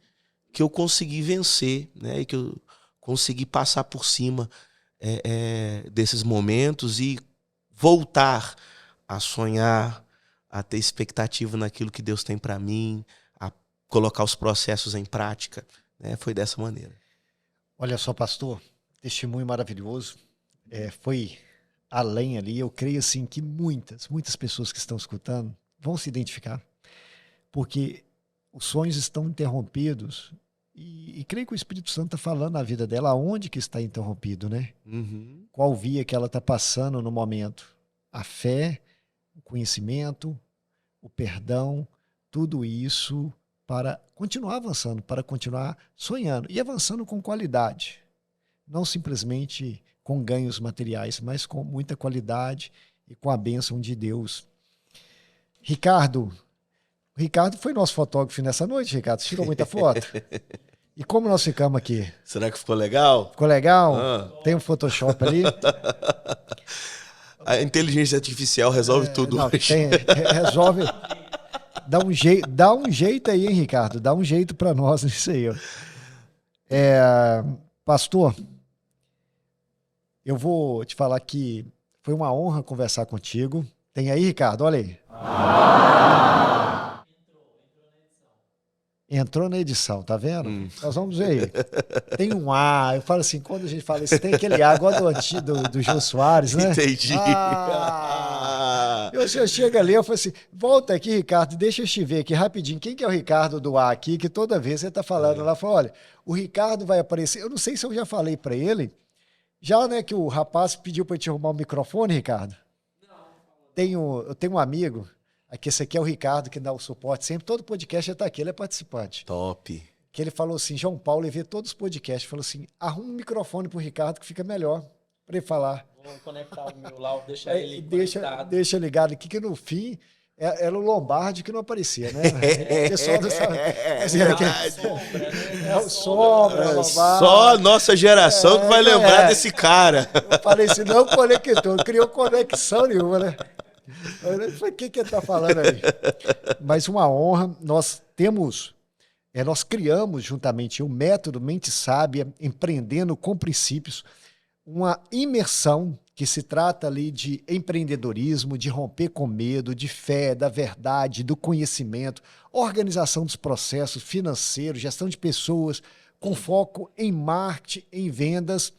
que eu consegui vencer, né? E que eu consegui passar por cima desses momentos e voltar a sonhar, a ter expectativa naquilo que Deus tem para mim, a colocar os processos em prática, né? Foi dessa maneira. Olha só, pastor, testemunho maravilhoso. Foi além ali. Eu creio assim que muitas pessoas que estão escutando vão se identificar, porque os sonhos estão interrompidos e creio que o Espírito Santo está falando na vida dela aonde que está interrompido, né? Uhum. Qual via que ela está passando no momento. A fé, o conhecimento, o perdão, tudo isso para continuar avançando, para continuar sonhando e avançando com qualidade. Não simplesmente com ganhos materiais, mas com muita qualidade e com a bênção de Deus. Ricardo foi nosso fotógrafo nessa noite, Ricardo. Você tirou muita foto? E como nós ficamos aqui? Será que ficou legal? Ficou legal? Ah. Tem um Photoshop ali? A inteligência artificial resolve tudo Não, hoje. resolve. Dá um jeito aí, hein, Ricardo? Dá um jeito para nós nisso aí. Ó. Pastor, eu vou te falar que foi uma honra conversar contigo. Tem aí, Ricardo? Olha aí. Entrou na edição, tá vendo? Nós vamos ver aí. Tem um A, eu falo assim, quando a gente fala isso, tem aquele A, igual do Jô Soares, né? Entendi. Eu chego ali, eu falo assim, volta aqui, Ricardo, deixa eu te ver aqui rapidinho. Quem que é o Ricardo do A aqui, que toda vez você tá falando lá, fala, olha, o Ricardo vai aparecer, eu não sei se eu já falei para ele, já, né, que o rapaz pediu para te arrumar o microfone, Ricardo. Eu tenho um amigo, aqui, esse aqui é o Ricardo, que dá o suporte sempre, todo podcast já tá aqui, ele é participante. Top. Que ele falou assim, João Paulo, ele vê todos os podcasts, falou assim, arruma um microfone pro Ricardo que fica melhor para ele falar. Vou conectar o meu lá, deixar ele conectado. Deixa ligado aqui, que no fim era o Lombardi que não aparecia, né? O pessoal não sabe. É o Sombra, só a nossa geração que vai lembrar desse cara. Eu falei assim, não conectou, não criou conexão nenhuma, né? O que ele tá falando aí? Mas uma honra, nós criamos juntamente o método Mente Sábia, empreendendo com princípios, uma imersão que se trata ali de empreendedorismo, de romper com medo, de fé, da verdade, do conhecimento, organização dos processos financeiros, gestão de pessoas, com foco em marketing, em vendas,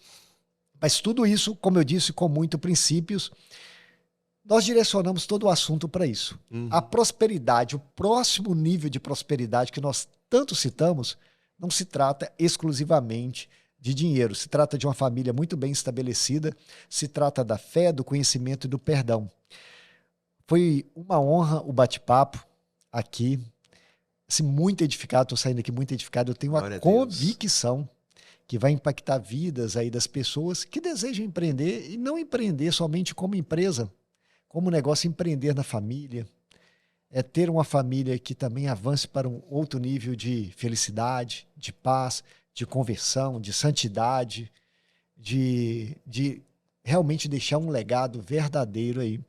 mas tudo isso, como eu disse, com muitos princípios. Nós direcionamos todo o assunto para isso. A prosperidade, o próximo nível de prosperidade que nós tanto citamos, não se trata exclusivamente de dinheiro. Se trata de uma família muito bem estabelecida, se trata da fé, do conhecimento e do perdão. Foi uma honra o bate-papo aqui. Assim, muito edificado, estou saindo aqui muito edificado. Eu tenho uma convicção que vai impactar vidas aí das pessoas que desejam empreender e não empreender somente como empresa, como negócio, empreender na família, é ter uma família que também avance para um outro nível de felicidade, de paz, de conversão, de santidade, de realmente deixar um legado verdadeiro aí.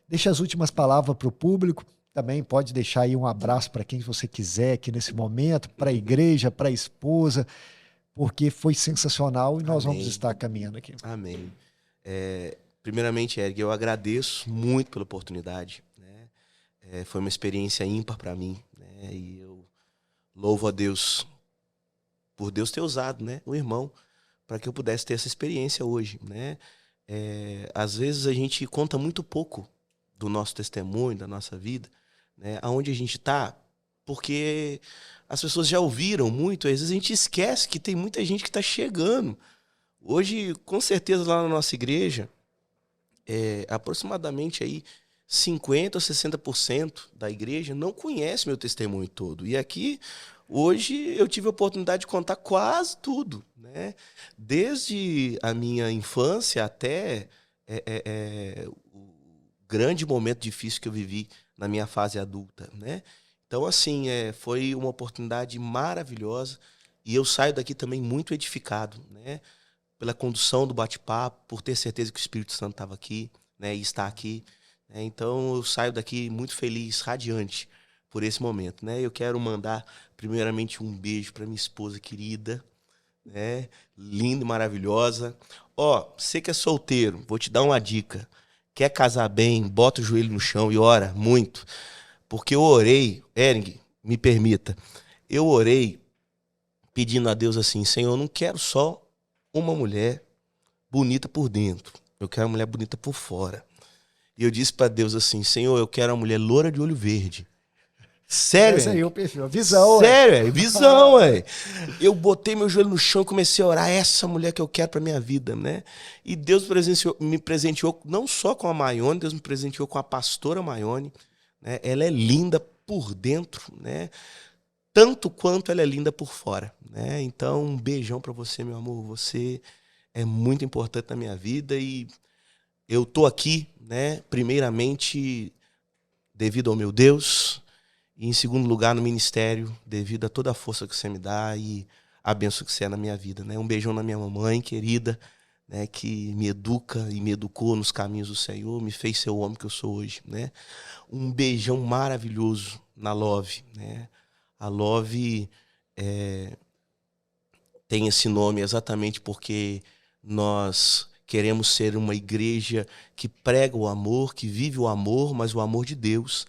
Deixa as últimas palavras para o público, também pode deixar aí um abraço para quem você quiser aqui nesse momento, para a igreja, para a esposa, porque foi sensacional e nós vamos estar caminhando aqui. Amém. Primeiramente, Eric, eu agradeço muito pela oportunidade, né? Foi uma experiência ímpar para mim, né? E eu louvo a Deus por Deus ter usado, né, um irmão para que eu pudesse ter essa experiência hoje, né? Às vezes a gente conta muito pouco do nosso testemunho, da nossa vida, né? Aonde a gente está, porque as pessoas já ouviram muito, às vezes a gente esquece que tem muita gente que está chegando. Hoje, com certeza, lá na nossa igreja, aproximadamente aí 50% a 60% da igreja não conhece meu testemunho todo. E aqui, hoje, eu tive a oportunidade de contar quase tudo, né? Desde a minha infância até o grande momento difícil que eu vivi na minha fase adulta, né? Então, assim, foi uma oportunidade maravilhosa e eu saio daqui também muito edificado, né? Pela condução do bate-papo, por ter certeza que o Espírito Santo estava aqui, né, e está aqui. Né? Então, eu saio daqui muito feliz, radiante por esse momento. Né? Eu quero mandar, primeiramente, um beijo para minha esposa querida, né? Linda e maravilhosa. Você que é solteiro, vou te dar uma dica. Quer casar bem, bota o joelho no chão e ora muito. Porque eu orei, Ering, me permita, eu orei pedindo a Deus assim, Senhor, eu não quero só uma mulher bonita por dentro. Eu quero uma mulher bonita por fora. E eu disse para Deus assim, Senhor, eu quero uma mulher loura de olho verde. Sério? Esse aí é o perfil. Visão, sério, visão, ué. Eu botei meu joelho no chão e comecei a orar, essa mulher que eu quero pra minha vida, né? E Deus me presenteou não só com a Maione, Deus me presenteou com a pastora Maione, né? Ela é linda por dentro, né? Tanto quanto ela é linda por fora, né? Então, um beijão pra você, meu amor. Você é muito importante na minha vida e eu tô aqui, né? Primeiramente, devido ao meu Deus, e em segundo lugar, no ministério, devido a toda a força que você me dá e a bênção que você é na minha vida, né? Um beijão na minha mamãe querida, né? Que me educa e me educou nos caminhos do Senhor, me fez ser o homem que eu sou hoje, né? Um beijão maravilhoso na Love, né? A Love tem esse nome exatamente porque nós queremos ser uma igreja que prega o amor, que vive o amor, mas o amor de Deus.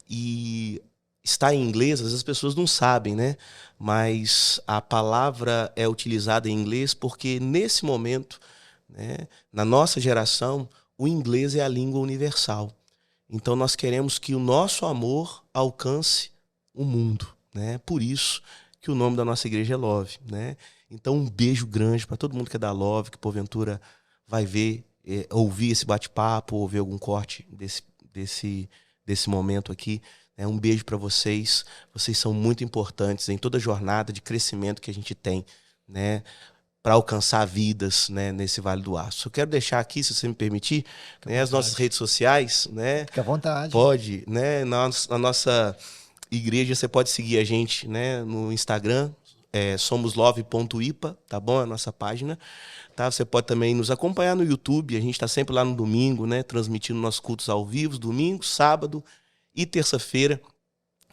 E está em inglês, às vezes as pessoas não sabem, né? Mas a palavra é utilizada em inglês porque nesse momento, né, na nossa geração, o inglês é a língua universal. Então nós queremos que o nosso amor alcance o mundo, né? Por isso que o nome da nossa igreja é Love, né? Então um beijo grande para todo mundo que é da Love, que porventura vai ver, ouvir esse bate-papo, ouvir algum corte desse momento aqui. Um beijo para vocês. Vocês são muito importantes em toda a jornada de crescimento que a gente tem, né, para alcançar vidas, né, nesse Vale do Aço. Eu quero deixar aqui, se você me permitir, né, as nossas redes sociais, né? Fique à vontade. Pode, né? Na nossa igreja você pode seguir a gente, né, no Instagram, somoslove.ipa, tá bom? É a nossa página. Tá? Você pode também nos acompanhar no YouTube. A gente está sempre lá no domingo, né, transmitindo nossos cultos ao vivo, domingo, sábado e terça-feira.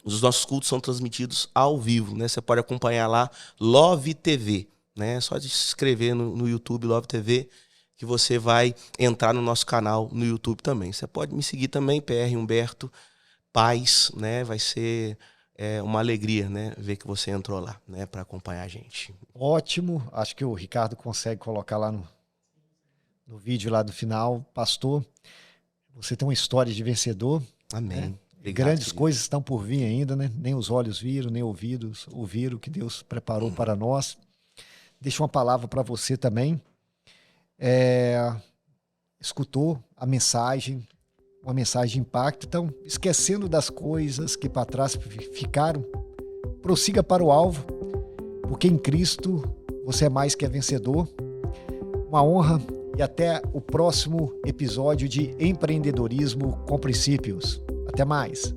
Os nossos cultos são transmitidos ao vivo, né? Você pode acompanhar lá, Love TV, né? É só se inscrever no YouTube, Love TV, que você vai entrar no nosso canal no YouTube também. Você pode me seguir também, PR Humberto Paz, né? Vai ser uma alegria, né, ver que você entrou lá, né, para acompanhar a gente. Ótimo. Acho que o Ricardo consegue colocar lá no vídeo lá do final. Pastor, você tem uma história de vencedor. Amém. Né? Obrigado, Grandes querido. coisas estão por vir ainda, né? Nem os olhos viram, nem ouvidos ouviram o que Deus preparou para nós. Deixa uma palavra para você também. Escutou a mensagem, uma mensagem de impacto. Então, esquecendo das coisas que para trás ficaram, prossiga para o alvo, porque em Cristo você é mais que vencedor. Uma honra e até o próximo episódio de Empreendedorismo com Princípios. Até mais.